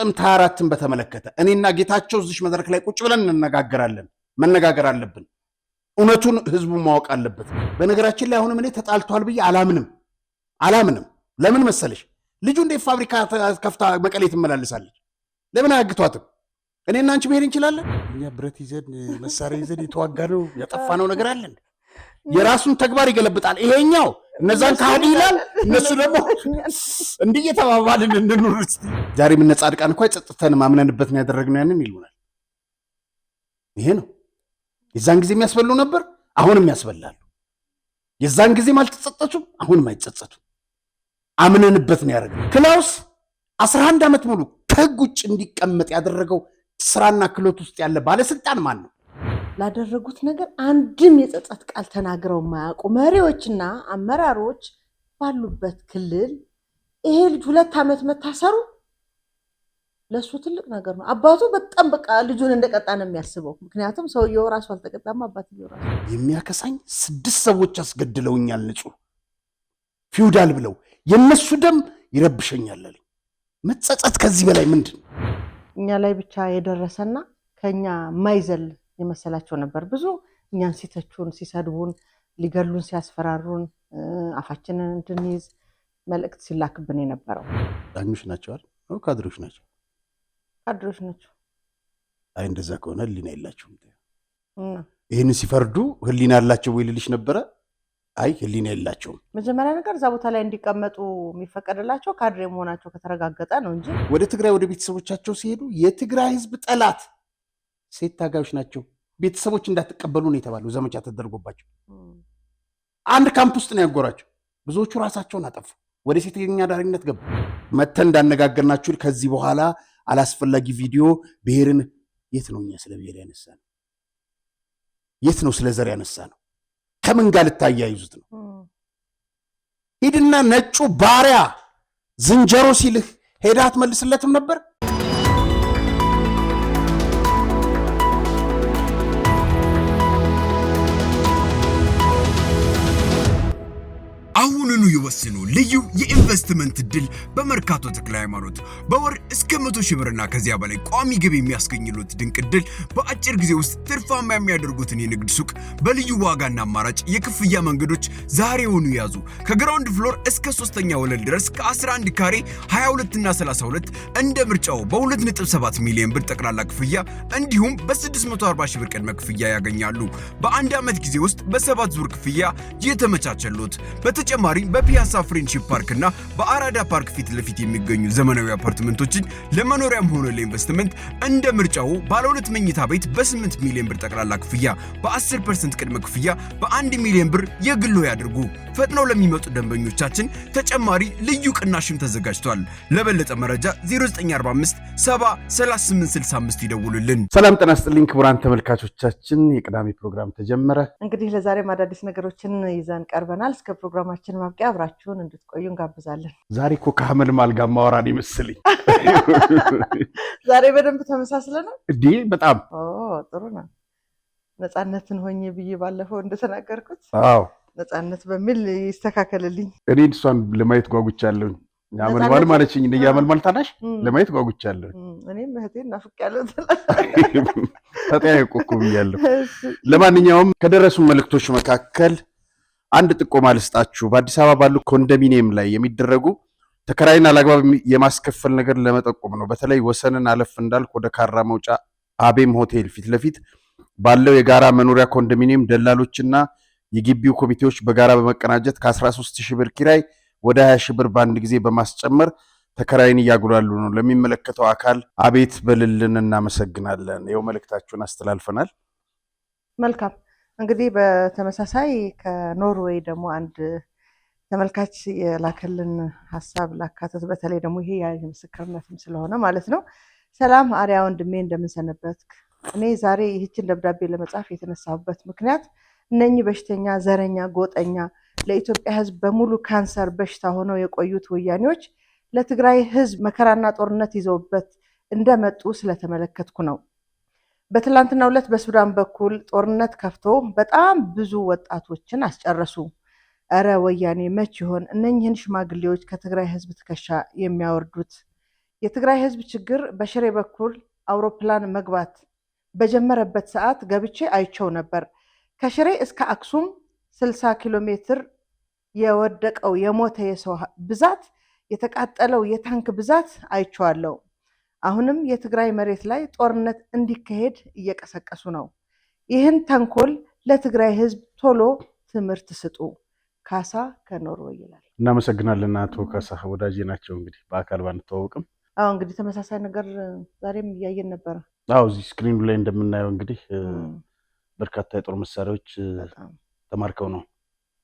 ጥቅምት 24ን በተመለከተ እኔና ጌታቸው እዚህ መድረክ ላይ ቁጭ ብለን እንነጋገራለን። መነጋገር አለብን። እውነቱን ህዝቡ ማወቅ አለበት። በነገራችን ላይ አሁንም እኔ ተጣልቷል ብዬ አላምንም። ለምን መሰለሽ? ልጁ እንደ ፋብሪካ ከፍታ መቀሌ ትመላለሳለች። ለምን አያግቷትም? እኔና አንቺ መሄድ እንችላለን። እኛ ብረት ይዘን መሳሪያ ይዘን የተዋጋነው ያጠፋነው ነገር አለን። የራሱን ተግባር ይገለብጣል። ይሄኛው እነዛን ካህዲ ይላል፣ እነሱ ደግሞ እንዲህ እየተባባልን እንኑር። ዛሬ ምን ጻድቃን እንኳን ጸጥተን ማምነንበት ነው ያደረግነው ያንን ይሉናል። ይሄ ነው። የዛን ጊዜ የሚያስበሉ ነበር፣ አሁንም ያስበላሉ። የዛን ጊዜም አልተጸጸቱም፣ አሁንም አይጸጸቱም። አምነንበት ነው ያደረግነው። ክላውስ 11 ዓመት ሙሉ ከህግ ውጭ እንዲቀመጥ ያደረገው ስራና ክሎት ውስጥ ያለ ባለስልጣን ማን ነው? ላደረጉት ነገር አንድም የጸጸት ቃል ተናግረው የማያውቁ መሪዎችና አመራሮች ባሉበት ክልል ይሄ ልጅ 2 ዓመት መታሰሩ ለሱ ትልቅ ነገር ነው። አባቱ በጣም በቃ ልጁን እንደቀጣ ነው የሚያስበው። ምክንያቱም ሰውየው ራሱ አልተቀጣም፣ አባትየው ራሱ የሚያከሳኝ 6 ሰዎች አስገድለውኛል ንጹህ ፊውዳል ብለው የነሱ ደም ይረብሸኛል አለኝ። መጸጸት ከዚህ በላይ ምንድን ነው? እኛ ላይ ብቻ የደረሰና ከኛ ማይዘል የመሰላቸው ነበር። ብዙ እኛን ሲተቹን፣ ሲሰድቡን፣ ሊገሉን፣ ሲያስፈራሩን አፋችንን እንድንይዝ መልእክት ሲላክብን የነበረው ዳኞች ናቸው አይደል? ካድሬዎች ናቸው። ካድሬዎች ናቸው። አይ እንደዛ ከሆነ ህሊና የላቸውም። ይህን ሲፈርዱ ህሊና ያላቸው ወይ ልልሽ ነበረ። አይ ህሊና የላቸውም። መጀመሪያ ነገር እዛ ቦታ ላይ እንዲቀመጡ የሚፈቀድላቸው ካድሬ መሆናቸው ከተረጋገጠ ነው እንጂ ወደ ትግራይ ወደ ቤተሰቦቻቸው ሲሄዱ የትግራይ ህዝብ ጠላት ሴት ታጋዮች ናቸው፣ ቤተሰቦች እንዳትቀበሉ ነው የተባለው። ዘመቻ ተደርጎባቸው አንድ ካምፕ ውስጥ ነው ያጎራቸው። ብዙዎቹ ራሳቸውን አጠፉ፣ ወደ ሴተኛ አዳሪነት ገቡ። መተን እንዳነጋገርናችሁ ከዚህ በኋላ አላስፈላጊ ቪዲዮ ብሔርን የት ነው እኛ ስለ ብሔር ያነሳ ነው? የት ነው ስለ ዘር ያነሳ ነው? ከምን ጋር ልታያይዙት ነው? ሂድና ነጩ ባሪያ ዝንጀሮ ሲልህ ሄዳ አትመልስለትም ነበር? አሁኑኑ ይወስኑ። ልዩ የኢንቨስትመንት እድል በመርካቶ ተክለ ሃይማኖት በወር እስከ 100,000 ብርና ከዚያ በላይ ቋሚ ገቢ የሚያስገኝሉት ድንቅ እድል በአጭር ጊዜ ውስጥ ትርፋማ የሚያደርጉትን የንግድ ሱቅ በልዩ ዋጋና አማራጭ የክፍያ መንገዶች ዛሬውኑ ያዙ። ከግራውንድ ፍሎር እስከ 3ኛ ወለል ድረስ ከ11 ካሬ 22 እና 32 እንደ ምርጫው በ2.7 ሚሊዮን ብር ጠቅላላ ክፍያ እንዲሁም በ640,000 ብር ቅድመ ክፍያ ያገኛሉ። በአንድ ዓመት ጊዜ ውስጥ በ7 ዙር ክፍያ የተመቻቸሉት። በተጨማሪ በፒያሳ ፍሬንድሺፕ ፓርክ እና በአራዳ ፓርክ ፊት ለፊት የሚገኙ ዘመናዊ አፓርትመንቶችን ለመኖሪያም ሆነ ለኢንቨስትመንት እንደ ምርጫው ባለ 2 መኝታ ቤት በ8 ሚሊዮን ብር ጠቅላላ ክፍያ በ10% ቅድመ ክፍያ በ1 ሚሊዮን ብር የግሎ ያድርጉ። ፈጥነው ለሚመጡ ደንበኞቻችን ተጨማሪ ልዩ ቅናሽም ተዘጋጅቷል። ለበለጠ መረጃ 0945 70 3865 ይደውሉልን። ሰላም ጤና ይስጥልኝ ክቡራን ተመልካቾቻችን፣ የቅዳሜ ፕሮግራም ተጀመረ። እንግዲህ ለዛሬ አዳዲስ ነገሮችን ይዘን ቀርበናል። እስከ ፕሮግራማችን ማብቂያ አብራችሁን እንድትቆዩ እንጋብዛለን። ዛሬ እኮ ከሐመልማል ጋር ማወራን ይመስልኝ። ዛሬ በደንብ ተመሳስለናል እንዴ? በጣም ጥሩ ነው። ነፃነትን ሆኜ ብዬ ባለፈው እንደተናገርኩት ነፃነት በሚል ይስተካከልልኝ። እኔ እሷን ለማየት ጓጉቻለሁ። ያመልማል ማለችኝ እንደ ያመልማል ታናሽ ለማየት ጓጉቻለሁ። እኔም እህቴን ናፍቄያለሁ። ተጠያየቁ እኮ ብያለሁ። ለማንኛውም ከደረሱ መልእክቶች መካከል አንድ ጥቆማ ልስጣችሁ። በአዲስ አበባ ባሉ ኮንዶሚኒየም ላይ የሚደረጉ ተከራይን አላግባብ የማስከፈል ነገር ለመጠቆም ነው። በተለይ ወሰንን አለፍ እንዳልክ ወደ ካራ መውጫ አቤም ሆቴል ፊት ለፊት ባለው የጋራ መኖሪያ ኮንዶሚኒየም ደላሎችና የግቢው ኮሚቴዎች በጋራ በመቀናጀት ከ13,000 ብር ኪራይ ወደ 20,000 ብር በአንድ ጊዜ በማስጨመር ተከራይን እያጉላሉ ነው። ለሚመለከተው አካል አቤት በልልን፣ እናመሰግናለን። ይኸው መልእክታችሁን አስተላልፈናል። መልካም። እንግዲህ በተመሳሳይ ከኖርዌይ ደግሞ አንድ ተመልካች የላከልን ሐሳብ ላካተት። በተለይ ደግሞ ይሄ የምስክርነትም ስለሆነ ማለት ነው። ሰላም አሪያ ወንድሜ፣ እንደምንሰነበትክ። እኔ ዛሬ ይህችን ደብዳቤ ለመጻፍ የተነሳሁበት ምክንያት እነኚህ በሽተኛ፣ ዘረኛ፣ ጎጠኛ ለኢትዮጵያ ሕዝብ በሙሉ ካንሰር በሽታ ሆነው የቆዩት ወያኔዎች ለትግራይ ሕዝብ መከራና ጦርነት ይዘውበት እንደመጡ ስለተመለከትኩ ነው። በትላንትናው ዕለት በሱዳን በኩል ጦርነት ከፍቶ በጣም ብዙ ወጣቶችን አስጨረሱ። እረ ወያኔ መች ይሆን እነኚህን ሽማግሌዎች ከትግራይ ሕዝብ ትከሻ የሚያወርዱት? የትግራይ ህዝብ ችግር በሽሬ በኩል አውሮፕላን መግባት በጀመረበት ሰዓት ገብቼ አይቸው ነበር። ከሽሬ እስከ አክሱም 60 ኪሎ ሜትር የወደቀው የሞተ የሰው ብዛት፣ የተቃጠለው የታንክ ብዛት አይቸዋለሁ። አሁንም የትግራይ መሬት ላይ ጦርነት እንዲካሄድ እየቀሰቀሱ ነው። ይህን ተንኮል ለትግራይ ህዝብ ቶሎ ትምህርት ስጡ። ካሳ ከኖርዌይ ይላል። እናመሰግናለን አቶ ካሳ፣ ወዳጄ ናቸው። እንግዲህ በአካል ባንተዋወቅም እንግዲህ ተመሳሳይ ነገር ዛሬም እያየን ነበር። እዚህ ስክሪኑ ላይ እንደምናየው እንግዲህ በርካታ የጦር መሳሪያዎች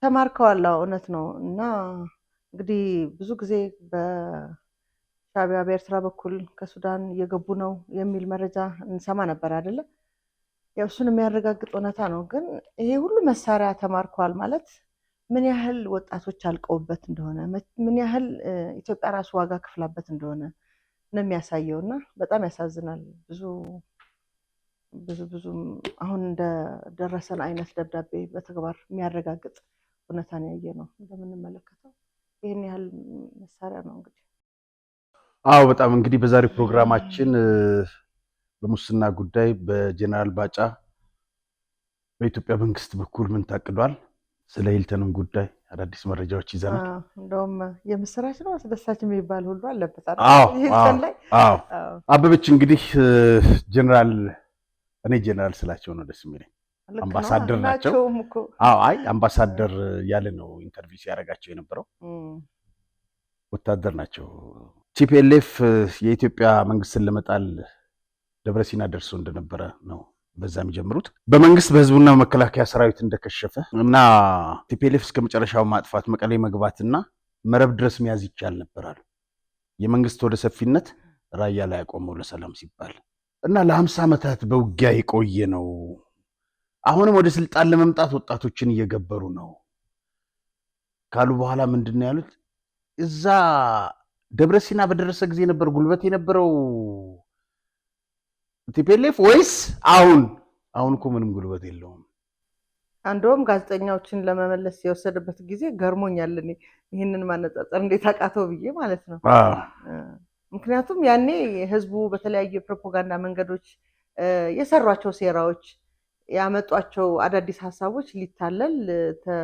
ተማርከዋል። እውነት ነው። እና እንግዲህ ብዙ ጊዜ በሻዕቢያ በኤርትራ በኩል ከሱዳን እየገቡ ነው የሚል መረጃ እንሰማ ነበር አይደለ? ያው እሱን የሚያረጋግጥ እውነታ ነው። ግን ይሄ ሁሉ መሳሪያ ተማርከዋል ማለት ምን ያህል ወጣቶች አልቀውበት እንደሆነ፣ ምን ያህል ኢትዮጵያ ራሱ ዋጋ ከፍላበት እንደሆነ ነው የሚያሳየው። እና በጣም ያሳዝናል። ብዙ አሁን እንደደረሰን አይነት ደብዳቤ በተግባር የሚያረጋግጥ እውነታን ያየ ነው እንደምንመለከተው። ይህን ያህል መሳሪያ ነው እንግዲህ። በጣም እንግዲህ በዛሬው ፕሮግራማችን በሙስና ጉዳይ በጀነራል ባጫ በኢትዮጵያ መንግስት በኩል ምን ታቅዷል፣ ስለ ሂልተንም ጉዳይ አዳዲስ መረጃዎች ይዘናል። እንደውም የምስራች ነው አስደሳች የሚባል ሁሉ አለበት ሂልተን ላይ። አበበች እንግዲህ እኔ ጀነራል ስላቸው ነው ደስ የሚለኝ። አምባሳደር ናቸው። አምባሳደር ያለ ነው ኢንተርቪው ሲያደርጋቸው የነበረው። ወታደር ናቸው። ቲፒኤልኤፍ የኢትዮጵያ መንግስትን ለመጣል ደብረሲና ደርሶ እንደነበረ ነው በዛ የሚጀምሩት። በመንግስት በህዝቡና መከላከያ ሰራዊት እንደከሸፈ እና ቲፒኤልኤፍ እስከ መጨረሻው ማጥፋት መቀሌ መግባትና መረብ ድረስ መያዝ ይቻል ነበራል። የመንግስት ወደ ሰፊነት ራያ ላይ ያቆመው ለሰላም ሲባል እና ለ50 ዓመታት በውጊያ የቆየ ነው። አሁንም ወደ ስልጣን ለመምጣት ወጣቶችን እየገበሩ ነው ካሉ በኋላ ምንድነው ያሉት? እዛ ደብረሲና በደረሰ ጊዜ ነበር ጉልበት የነበረው ቲፒኤልኤፍ ወይስ አሁን እኮ ምንም ጉልበት የለውም። አንዶም ጋዜጠኛዎችን ለመመለስ የወሰደበት ጊዜ ገርሞኛል። እኔ ይህንን ማነጻጸር እንዴት አቃተው ብዬ ማለት ነው። ምክንያቱም ያኔ ህዝቡ በተለያየ ፕሮፓጋንዳ መንገዶች የሰሯቸው ሴራዎች ያመጧቸው አዳዲስ ሀሳቦች ሊታለል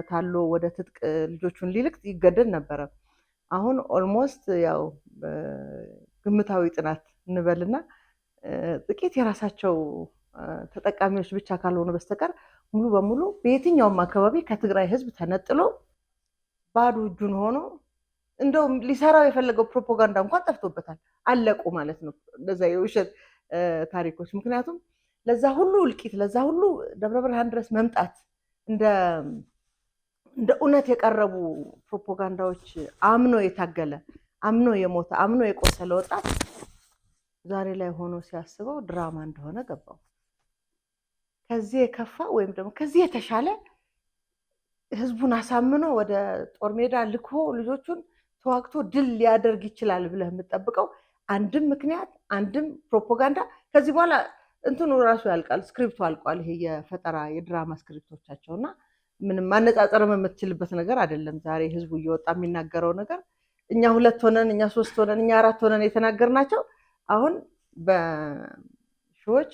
ታሎ ወደ ትጥቅ ልጆቹን ሊልክ ይገደድ ነበረ። አሁን ኦልሞስት ያው ግምታዊ ጥናት እንበልና ጥቂት የራሳቸው ተጠቃሚዎች ብቻ ካልሆኑ በስተቀር ሙሉ በሙሉ በየትኛውም አካባቢ ከትግራይ ህዝብ ተነጥሎ ባዶ እጁን ሆኖ እንደው ሊሰራው የፈለገው ፕሮፓጋንዳ እንኳን ጠፍቶበታል። አለቁ ማለት ነው ለዛ የውሸት ታሪኮች። ምክንያቱም ለዛ ሁሉ እልቂት፣ ለዛ ሁሉ ደብረ ብርሃን ድረስ መምጣት እንደ እውነት የቀረቡ ፕሮፓጋንዳዎች አምኖ የታገለ፣ አምኖ የሞተ፣ አምኖ የቆሰለ ወጣት ዛሬ ላይ ሆኖ ሲያስበው ድራማ እንደሆነ ገባው። ከዚህ የከፋ ወይም ደግሞ ከዚህ የተሻለ ህዝቡን አሳምኖ ወደ ጦር ሜዳ ልኮ ልጆቹን ተዋግቶ ድል ሊያደርግ ይችላል ብለህ የምትጠብቀው አንድም ምክንያት አንድም ፕሮፓጋንዳ ከዚህ በኋላ እንትኑ ራሱ ያልቃል። ስክሪፕቱ አልቋል። ይሄ የፈጠራ የድራማ ስክሪፕቶቻቸውና ምንም ማነጻጸርም የምትችልበት ነገር አይደለም። ዛሬ ህዝቡ እየወጣ የሚናገረው ነገር እኛ 2 ሆነን፣ እኛ 3 ሆነን፣ እኛ 4 ሆነን የተናገርናቸው አሁን በሺዎች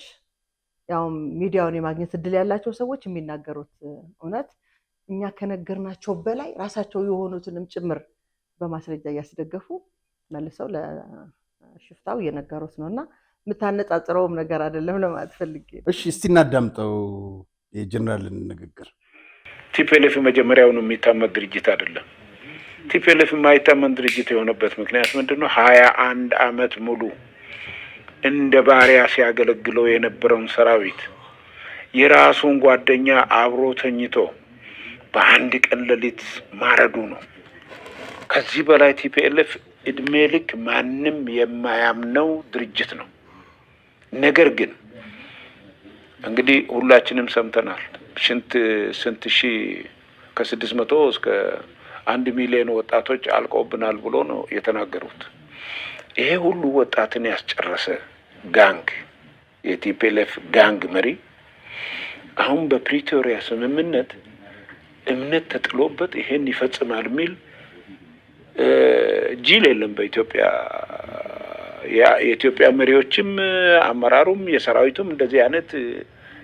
ያው ሚዲያውን የማግኘት እድል ያላቸው ሰዎች የሚናገሩት እውነት እኛ ከነገርናቸው በላይ ራሳቸው የሆኑትንም ጭምር በማስረጃ እያስደገፉ መልሰው ለሽፍታው እየነገሩት ነውና የምታነጻጽረውም ነገር አይደለም ለማለት ፈልጌ። እሺ እስቲ እናዳምጠው የጀነራልን ንግግር። ቲፒኤልኤፍ መጀመሪያውኑ የሚታመን ድርጅት አይደለም። ቲፒኤልኤፍ የማይታመን ድርጅት የሆነበት ምክንያት ምንድነው? 21 ዓመት ሙሉ እንደ ባሪያ ሲያገለግለው የነበረውን ሰራዊት የራሱን ጓደኛ አብሮ ተኝቶ በአንድ ቀን ሌሊት ማረዱ ነው። ከዚህ በላይ ቲፒኤልኤፍ እድሜ ልክ ማንም የማያምነው ድርጅት ነው። ነገር ግን እንግዲህ ሁላችንም ሰምተናል። ስንት ሺህ ከ600 እስከ 1 ሚሊዮን ወጣቶች አልቀውብናል ብሎ ነው የተናገሩት። ይሄ ሁሉ ወጣትን ያስጨረሰ ጋንግ የቲፒኤልኤፍ ጋንግ መሪ አሁን በፕሪቶሪያ ስምምነት እምነት ተጥሎበት ይሄን ይፈጽማል የሚል ጅል የለም በኢትዮጵያ የኢትዮጵያ መሪዎችም አመራሩም የሰራዊቱም እንደዚህ አይነት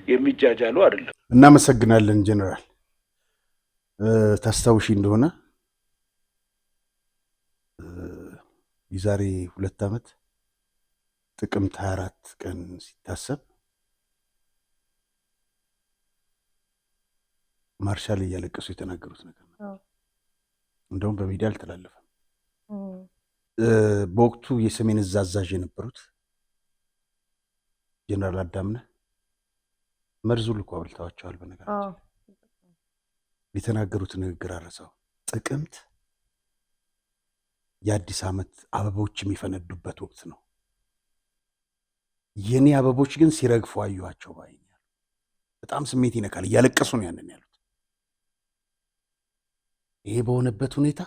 የሚጃጃሉ አይደለም። እናመሰግናለን ጀነራል። ታስታውሺ እንደሆነ የዛሬ 2 ዓመት ጥቅምት 24 ቀን ሲታሰብ ማርሻል እያለቀሱ የተናገሩት ነገር ነው። እንደውም በሚዲያ አልተላለፈም። በወቅቱ የሰሜን እዝ አዛዥ የነበሩት ጀነራል አዳምነህ መርዙ ልኮ አብልተዋቸዋል። በነገራችን የተናገሩት ንግግር አረሳው። ጥቅምት የአዲስ ዓመት አበቦች የሚፈነዱበት ወቅት ነው። የኔ አበቦች ግን ሲረግፉ አየኋቸው ባይኝ። በጣም ስሜት ይነካል። እያለቀሱ ነው ያንን ያሉት። ይሄ በሆነበት ሁኔታ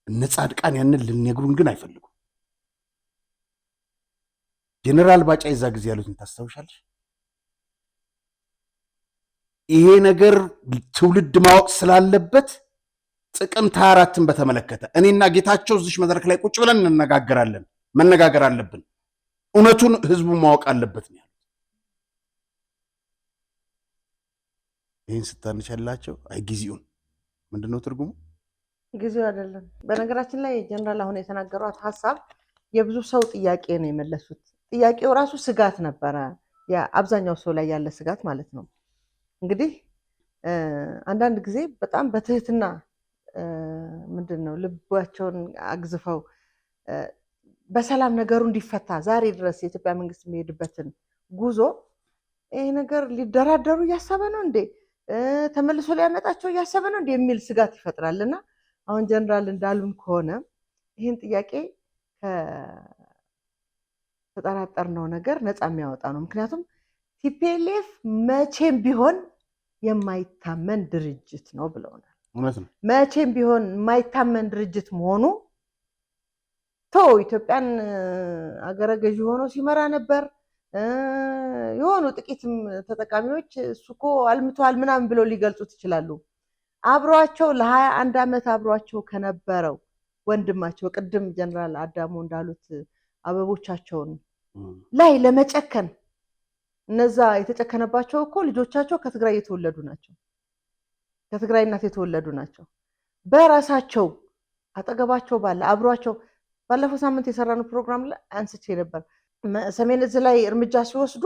እነ ጻድቃን ያንን ልነግሩን ግን አይፈልጉም። ጀነራል ባጫ የዛ ጊዜ ያሉትን ታስታውሻለሽ? ይሄ ነገር ትውልድ ማወቅ ስላለበት ጥቅምት 24ን በተመለከተ እኔና ጌታቸው እዚህ መድረክ ላይ ቁጭ ብለን እንነጋገራለን። መነጋገር አለብን። እውነቱን ህዝቡ ማወቅ አለበት ነው ያሉት። ይህን ስታነቻላቸው አይ ጊዜውን ምንድነው ትርጉሙ? ጊዜው አይደለም። በነገራችን ላይ ጀነራል አሁን የተናገሯት ሀሳብ የብዙ ሰው ጥያቄ ነው የመለሱት። ጥያቄው ራሱ ስጋት ነበረ፣ አብዛኛው ሰው ላይ ያለ ስጋት ማለት ነው። እንግዲህ አንዳንድ ጊዜ በጣም በትህትና ምንድነው ልባቸውን አግዝፈው በሰላም ነገሩ እንዲፈታ ዛሬ ድረስ የኢትዮጵያ መንግስት የሚሄድበትን ጉዞ ይሄ ነገር ሊደራደሩ እያሰበ ነው እንዴ? ተመልሶ ሊያመጣቸው እያሰበ ነው እንዴ? የሚል ስጋት ይፈጥራልና አሁን ጀነራል እንዳሉን ከሆነ ይህን ጥያቄ ከተጠራጠርነው ነገር ነፃ የሚያወጣ ነው። ምክንያቱም ቲፒኤልኤፍ መቼም ቢሆን የማይታመን ድርጅት ነው ብለውናል። እውነት ነው። መቼም ቢሆን የማይታመን ድርጅት መሆኑ ኢትዮጵያን አገረ ገዢ ሆኖ ሲመራ ነበር። የሆኑ ጥቂትም ተጠቃሚዎች እሱ እኮ አልምቷል ምናምን ብለው ሊገልጹት ይችላሉ። አብሯቸው ለ21 ዓመት አብሯቸው ከነበረው ወንድማቸው ቅድም ጀነራል አዳሙ እንዳሉት አበቦቻቸውን ላይ ለመጨከን እነዛ የተጨከነባቸው እኮ ልጆቻቸው ከትግራይ የተወለዱ ናቸው። ከትግራይ እናት የተወለዱ ናቸው። በራሳቸው አጠገባቸው ባለ አብሯቸው ባለፈው ሳምንት የሰራነው ፕሮግራም ላይ አንስቼ ነበር። ሰሜን እዝ ላይ እርምጃ ሲወስዱ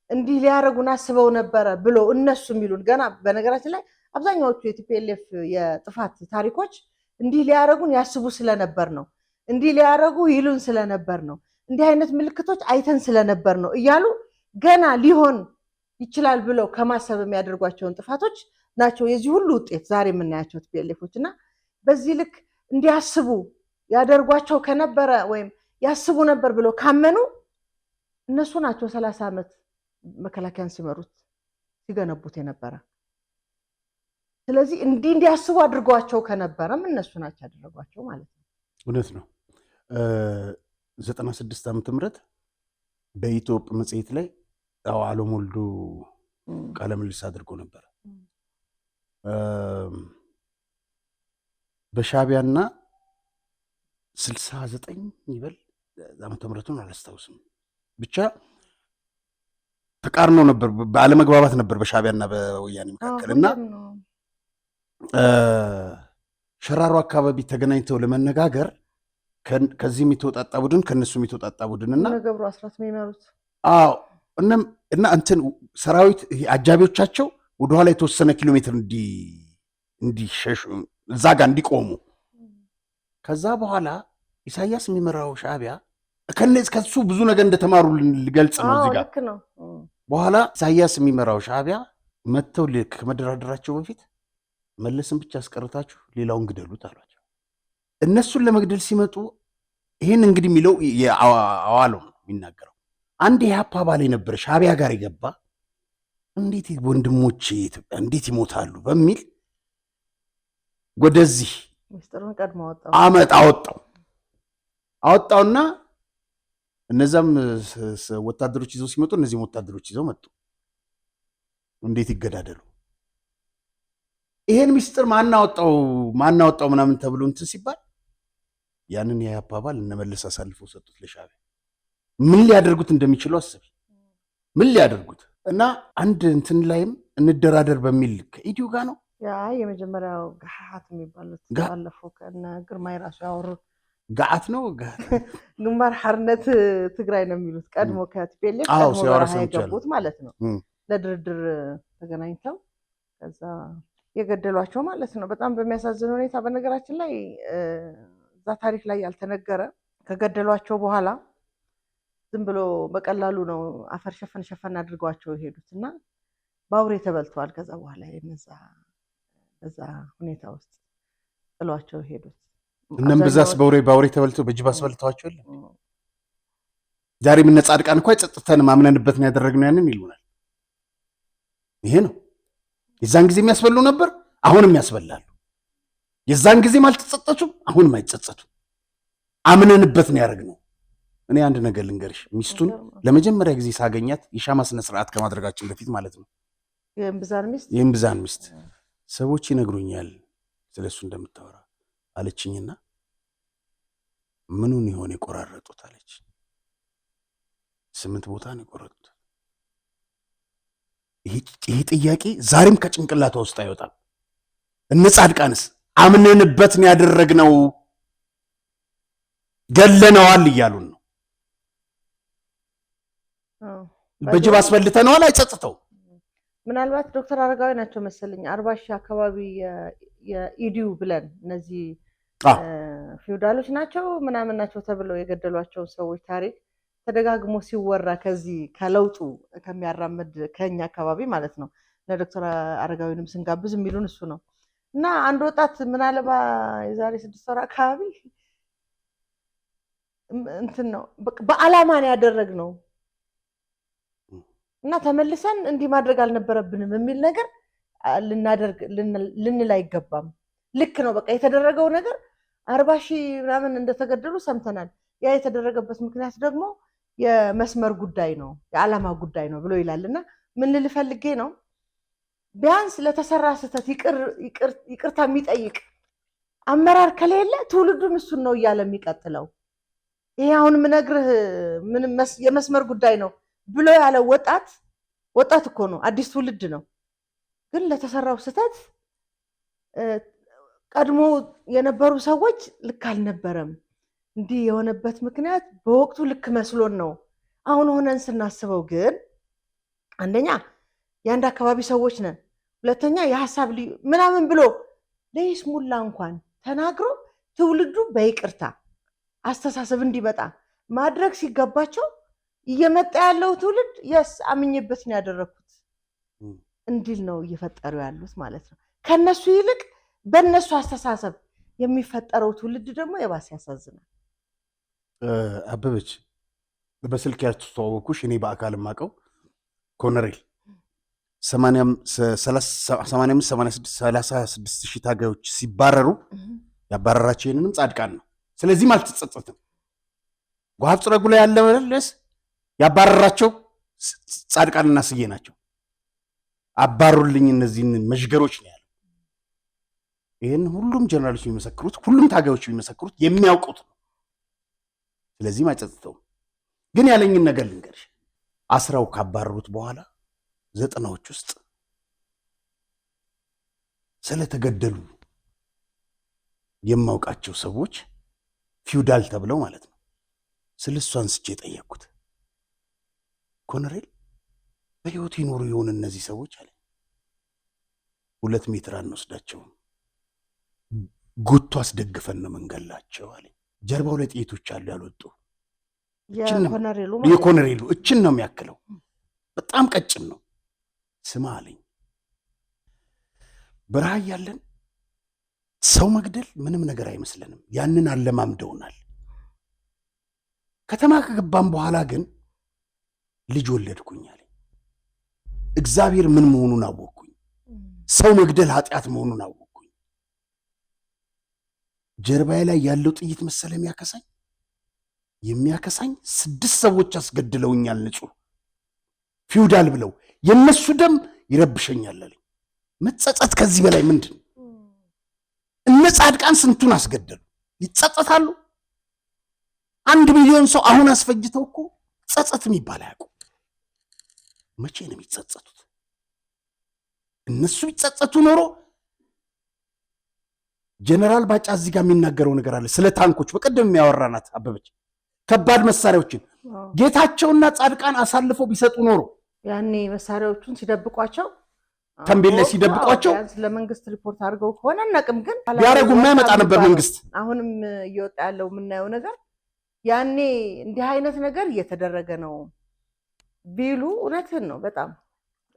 እንዲህ ሊያረጉን አስበው ነበረ ብሎ እነሱ የሚሉን ገና በነገራችን ላይ አብዛኛዎቹ የቲፒኤልኤፍ የጥፋት ታሪኮች እንዲህ ሊያረጉን ያስቡ ስለነበር ነው፣ እንዲህ ሊያረጉ ይሉን ስለነበር ነው፣ እንዲህ አይነት ምልክቶች አይተን ስለነበር ነው እያሉ ገና ሊሆን ይችላል ብለው ከማሰብ የሚያደርጓቸውን ጥፋቶች ናቸው የዚህ ሁሉ ውጤት ዛሬ የምናያቸው ቲፒኤልኤፎች። እና በዚህ ልክ እንዲያስቡ ያደርጓቸው ከነበረ ወይም ያስቡ ነበር ብለው ካመኑ እነሱ ናቸው 30 ዓመት መከላከያን ሲመሩት ሲገነቡት የነበረ። ስለዚህ እንዲያስቡ አድርጓቸው ከነበረም እነሱ ናቸው ያደረጓቸው ማለት ነው። እውነት ነው። 96 ዓመተ ምህረት በኢትዮጵያ መጽሔት ላይ አለም ወልዱ ቃለ ምልልስ አድርጎ ነበር። በሻዕቢያና 69 ይበል ዓመተ ምህረቱን አላስታውስም፣ ብቻ ተቃርኖ ነበር፣ ባለመግባባት ነበር በሻዕቢያና በወያኔ መካከል እና ሸራሮ አካባቢ ተገናኝተው ለመነጋገር ከዚህም የተወጣጣ ቡድን ከነሱም የተወጣጣ ቡድንና ነገሩ አስራት የሚመሩት እና እንትን ሰራዊት አጃቢዎቻቸው ወደኋላ የተወሰነ ኪሎ ሜትር እንዲሸሹ እዛ ጋር እንዲቆሙ፣ ከዛ በኋላ ኢሳያስ የሚመራው ሻዕቢያ ከሱ ብዙ ነገር እንደተማሩ ልገልጽ ነው እዚህ ጋር። በኋላ ኢሳያስ የሚመራው ሻዕቢያ መጥተው ከመደራደራቸው በፊት መለስን ብቻ አስቀርታችሁ ሌላውን ግደሉት አሏቸው። እነሱን ለመግደል ሲመጡ ይህን እንግዲህ የሚለው አዋለው ነው የሚናገረው። አንድ የኢህአፓ አባል የነበረ ሻዕቢያ ጋር የገባ እንዴት ወንድሞቼ ኢትዮጵያ እንዴት ይሞታሉ በሚል ወደዚህ ሚስጥሩን ቀድሞ አወጣውና እነዛም ወታደሮች ይዘው ሲመጡ እነዚህም ወታደሮች ይዘው መጡ። እንዴት ይገዳደሉ? ይሄን ሚስጥር ማናወጣው ምናምን ተብሎ እንትን ሲባል ያንን የኢህአፓ አባል እነመለስ አሳልፈው ሰጡት ለሻዕቢያ። ምን ሊያደርጉት እንደሚችሉ አስቢ። ምን ሊያደርጉት እና አንድ እንትን ላይም እንደራደር በሚል ከኢዲዩ ጋር ነው ያ የመጀመሪያው ጋሃት የሚባሉት ባለፈው ከነ ግርማይ ራሱ ያወሩት ጋዓት ነው ግንባር ሓርነት ትግራይ ነው የሚሉት ቀድሞ ከቲፒኤልኤፍ ቀድሞ በረሃ የገቡት ማለት ነው። ለድርድር ተገናኝተው ከዛ የገደሏቸው ማለት ነው። በጣም በሚያሳዝን ሁኔታ በነገራችን ላይ እዛ ታሪክ ላይ ያልተነገረ ከገደሏቸው በኋላ ዝም ብሎ በቀላሉ ነው አፈር ሸፈን አድርጓቸው የሄዱት እና ባውሬ ተበልተዋል። ከዛ በኋላ የነዛ በዛ ሁኔታ ውስጥ ጥሏቸው ሄዱት። እነም በዛስ ባውሬ ተበልተው በጅብ አስበልተዋቸው የለ። ዛሬ ምን ጻድቃን እንኳን ጸጥተን ማምነንበት ነው ያደረግነው ያንን ይሉናል። ይሄ ነው የዛን ጊዜ የሚያስበሉ ነበር፣ አሁንም ያስበላሉ። የዛን ጊዜ አልተጸጸቱም፣ አሁንም አይጸጸቱም። አምነንበት ነው ያደረግነው። እኔ አንድ ነገር ልንገርሽ፣ ሚስቱን ለመጀመሪያ ጊዜ ሳገኛት የሻማ ስነ ስርዓት ከማድረጋችን በፊት ማለት ነው የእምብዛን ሚስት ሰዎች ይነግሩኛል ስለሱ እንደምታወራ አለችኝና ምኑን ይሆን የቆራረጡት አለች። 8 ቦታ ነው የቆረጡት። ይሄ ጥያቄ ዛሬም ከጭንቅላቷ ውስጥ አይወጣም። እነ ጻድቃንስ አምነንበት ነው ያደረግነው ገለነዋል እያሉን ነው። በጅብ አስበልተነዋል፣ አይጸጽተው። ምናልባት ዶክተር አረጋዊ ናቸው መሰለኝ 40 ሺህ አካባቢ የኢዲዩ ብለን እነዚህ ፊውዳሎች ናቸው ምናምን ናቸው ተብለው የገደሏቸው ሰዎች ታሪክ ተደጋግሞ ሲወራ ከዚህ ከለውጡ ከሚያራምድ ከኛ አካባቢ ማለት ነው ለዶክተር አረጋዊንም ስንጋብዝ የሚሉን እሱ ነው። እና አንድ ወጣት ምናልባ የዛሬ 6 ወር አካባቢ እንትን ነው በአላማ ነው ያደረግነው እና ተመልሰን እንዲህ ማድረግ አልነበረብንም የሚል ነገር ልንል አይገባም። ልክ ነው በቃ የተደረገው ነገር 40 ሺህ ምናምን እንደተገደሉ ሰምተናል። ያ የተደረገበት ምክንያት ደግሞ የመስመር ጉዳይ ነው የዓላማ ጉዳይ ነው ብሎ ይላልና ምን ልፈልጌ ነው ቢያንስ ለተሰራ ስህተት ይቅርታ የሚጠይቅ አመራር ከሌለ ትውልዱም እሱን ነው እያለ የሚቀጥለው። ይሄ አሁን ምነግርህ ምንም የመስመር ጉዳይ ነው ብሎ ያለ ወጣት እኮ ነው፣ አዲስ ትውልድ ነው። ግን ለተሰራው ስህተት ቀድሞ የነበሩ ሰዎች ልክ አልነበረም። እንዲህ የሆነበት ምክንያት በወቅቱ ልክ መስሎን ነው። አሁን ሆነን ስናስበው ግን አንደኛ የአንድ አካባቢ ሰዎች ነን፣ ሁለተኛ የሐሳብ ምናምን ብሎ ለይስሙላ እንኳን ተናግሮ ትውልዱ በይቅርታ አስተሳሰብ እንዲመጣ ማድረግ ሲገባቸው እየመጣ ያለው ትውልድ የስ አምኜበት ነው ያደረኩት እንዲል ነው እየፈጠሩ ያሉት ማለት ነው። ከነሱ ይልቅ በነሱ አስተሳሰብ የሚፈጠረው ትውልድ ደግሞ የባሰ ያሳዝናል። አበበች በስልክ ያስተዋወኩሽ እኔ በአካል ማቀው ኮሎኔል 86 ሺህ ታጋዮች ሲባረሩ ያባረራቸው የነንም ጻድቃን ነው። ስለዚህም አልተጸጸትም። ጓብ ጽረጉ ላይ ያለ መለስ ያባረራቸው ጻድቃንና ስዬ ናቸው። አባሩልኝ እነዚህን መሽገሮች ነው ያለው። ይሄን ሁሉም ጀነራሎች የሚመሰክሩት፣ ሁሉም ታጋዮች የሚመሰክሩት የሚያውቁት ነው። ስለዚህም አይጸጽተውም። ግን ያለኝን ነገር ልንገርሽ፣ አስራው ካባረሩት በኋላ 90ዎች ውስጥ ስለተገደሉ የማውቃቸው ሰዎች ፊውዳል ተብለው ማለት ነው ስለሱ አንስቼ የጠየቅኩት ኮሎኔል በህይወት ይኖሩ ይሆን እነዚህ ሰዎች አለ። 2 ሜትር አንወስዳቸውም፣ ጉቶ አስደግፈን ነው መንገላቸው አለ። ጀርባው ላይ ጥይቶች አሉ ያልወጡ። የኮሎኔሉ እችን ነው የሚያክለው፣ በጣም ቀጭን ነው። ስማ አለኝ፣ በረሃ ያለን ሰው መግደል ምንም ነገር አይመስለንም፣ ያንን አለማምደውናል። ከተማ ከገባን በኋላ ግን ልጅ ወለድኩኝ አለኝ። እግዚአብሔር ምን መሆኑን አወቅኩኝ። ሰው መግደል ኃጢአት መሆኑን አወቅኩኝ። ጀርባዬ ላይ ያለው ጥይት መሰለ የሚያከሳኝ 6 ሰዎች አስገድለውኛል፣ ንጹህ ፊውዳል ብለው። የነሱ ደም ይረብሸኛል አለኝ። መጸጸት ከዚህ በላይ ምንድን? እነ ጻድቃን ስንቱን አስገደሉ፣ ይጸጸታሉ? 1 ሚሊዮን ሰው አሁን አስፈጅተው እኮ ጸጸት የሚባል አያውቁም። መቼ ነው የሚጸጸቱት? እነሱ ቢጸጸቱ ኖሮ ጀነራል ባጫ እዚህ ጋር የሚናገረው ነገር አለ ስለ ታንኮች። በቀደም የሚያወራናት አበበች ከባድ መሳሪያዎችን ጌታቸውና ጻድቃን አሳልፈው ቢሰጡ ኖሮ ያኔ መሳሪያዎቹን ሲደብቋቸው ተንቤል ላይ ሲደብቋቸው ለመንግስት ሪፖርት አድርገው ከሆነ እናቅም፣ ግን ቢያረጉ የማይመጣ ነበር መንግስት። አሁንም እየወጣ ያለው የምናየው ነገር ያኔ እንዲህ አይነት ነገር እየተደረገ ነው ቢሉ እውነትን ነው። በጣም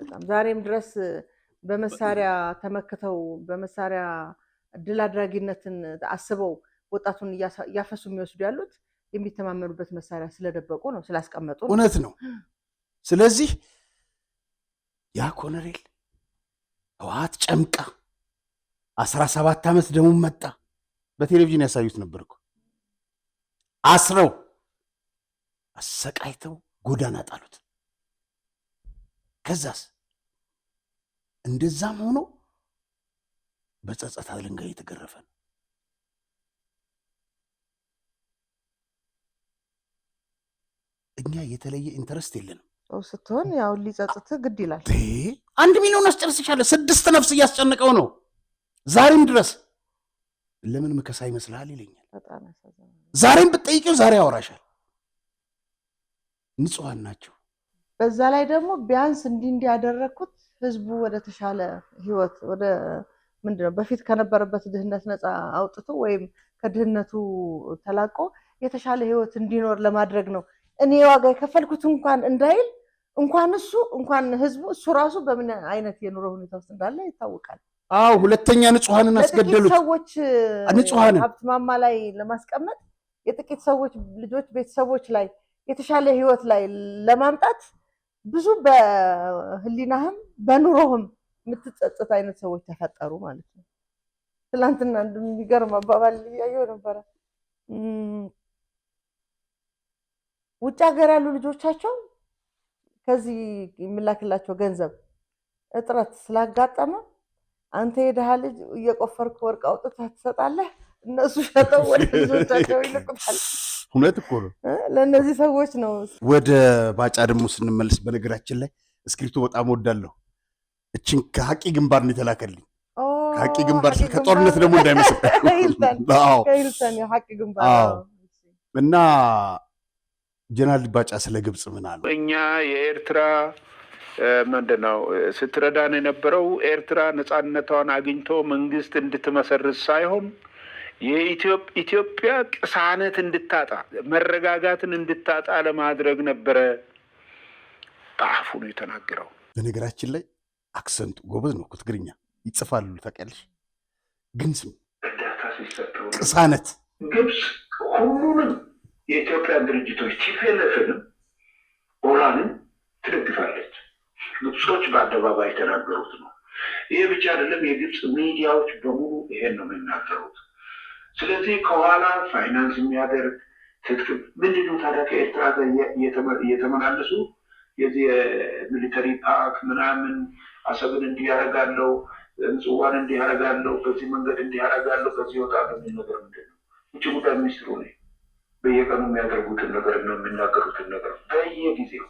በጣም ዛሬም ድረስ በመሳሪያ ተመክተው በመሳሪያ ድል አድራጊነትን አስበው ወጣቱን እያፈሱ የሚወስዱ ያሉት የሚተማመኑበት መሳሪያ ስለደበቁ ነው፣ ስላስቀመጡ ነው። እውነት ነው። ስለዚህ ያ ኮሎኔል ህወሓት ጨምቃ 17 ዓመት ደግሞ መጣ። በቴሌቪዥን ያሳዩት ነበር እኮ አስረው አሰቃይተው ጎዳና ጣሉት። ከዛስ እንደዛም ሆኖ በጸጸት አለንጋ እየተገረፈ ነው። እኛ የተለየ ኢንተረስት የለንም። ስትሆን ያው ሊጸጽትህ ግድ ይላል። 1 ሚሊዮን አስጨርስሻለሁ። 6 ነፍስ እያስጨነቀው ነው ዛሬም ድረስ። ለምን ምከሳ ይመስልሃል ይለኛል። ዛሬም ብትጠይቂው ዛሬ ያወራሻል። ንጹሃን ናቸው። በዛ ላይ ደግሞ ቢያንስ እንዲያደረኩት ህዝቡ ወደ ተሻለ ህይወት ወደ ምንድነው በፊት ከነበረበት ድህነት ነፃ አውጥቶ ወይም ከድህነቱ ተላቆ የተሻለ ህይወት እንዲኖር ለማድረግ ነው። እኔ ዋጋ የከፈልኩት እንኳን እንዳይል እንኳን ህዝቡ እሱ ራሱ በምን አይነት የኑሮ ሁኔታ ውስጥ እንዳለ ይታወቃል። አዎ ሁለተኛ ንጹሃንን አስገደሉት። ሰዎች ንጹሃንን ሀብት ማማ ላይ ለማስቀመጥ የጥቂት ሰዎች ልጆች ቤተሰቦች ላይ የተሻለ ህይወት ላይ ለማምጣት ብዙ በህሊናህም በኑሮህም የምትጸጸት አይነት ሰዎች ተፈጠሩ ማለት ነው። ትላንትና እንደሚገርም አባባል እያየሁ ነበረ። ውጭ ሀገር ያሉ ልጆቻቸው ከዚህ የሚላክላቸው ገንዘብ እጥረት ስላጋጠመ አንተ የደሃ ልጅ እየቆፈርክ ወርቅ አውጥተህ ትሰጣለህ፣ እነሱ ሸጠው ወደ ልጆቻቸው ይልቁታል። እውነት እኮ ነው። ለእነዚህ ሰዎች ነው። ወደ ባጫ ደግሞ ስንመለስ በነገራችን ላይ እስክሪፕቶ በጣም ወዳለሁ። እችን ከሀቂ ግንባር ነው የተላከልኝ። ከሀቂ ግንባር ከጦርነት ደግሞ እንዳይመስል ሀቂ ግንባር እና ጀነራል ባጫ ስለ ግብፅ ምን አሉ? እኛ የኤርትራ ምንድነው ስትረዳን የነበረው ኤርትራ ነፃነቷን አግኝቶ መንግስት እንድትመሰርት ሳይሆን የኢትዮጵያ ቅሳነት እንድታጣ መረጋጋትን እንድታጣ ለማድረግ ነበረ። በአፉ ነው የተናገረው። በነገራችን ላይ አክሰንቱ ጎበዝ ነው። ትግርኛ ይጽፋሉ ታውቂያለሽ። ግን ስም ቅሳነት ግብፅ ሁሉንም የኢትዮጵያን ድርጅቶች ቲፒኤልኤፍንም ኦራንን ትደግፋለች። ግብጾች በአደባባይ የተናገሩት ነው። ይሄ ብቻ አይደለም፣ የግብፅ ሚዲያዎች በሙሉ ይሄን ነው የሚናገሩት። ስለዚህ ከኋላ ፋይናንስ የሚያደርግ ትጥቅ ምንድነው ታዲያ ከኤርትራ ጋር እየተመላለሱ የዚህ ሚሊተሪ ፓክ ምናምን አሰብን እንዲያረጋለው ምጽዋን እንዲያረጋለው በዚህ መንገድ እንዲያረጋለው በዚህ ይወጣል የሚል ነገር ምንድነው? ውጭ ጉዳይ ሚኒስትሩ ነው በየቀኑ የሚያደርጉትን ነገር ነው የሚናገሩትን ነገር በየጊዜው።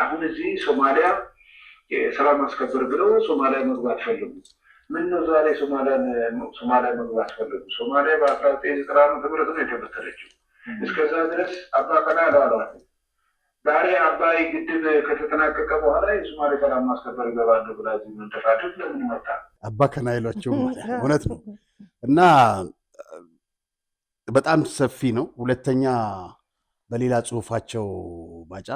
አሁን እዚህ ሶማሊያ የሰላም ማስከበር ብለው ሶማሊያ መግባት ፈለጉ። ምን ነው ዛሬ ሶማሊያ መግባት ፈለጉ? ሶማሊያ በ1990 ዓመተ ምህረት ነው የተመሰረችው። እስከዛ ድረስ አባ ቀና አለዋል። ዛሬ አባይ ግድብ ከተጠናቀቀ በኋላ የሶማሌ ሰላም ማስከበር ይገባሉ ብላ እዚህ መንተፋደድ ለምን መጣ? አባ ቀና አይሏቸው ማለት እውነት ነው። እና በጣም ሰፊ ነው። ሁለተኛ በሌላ ጽሁፋቸው ባጫ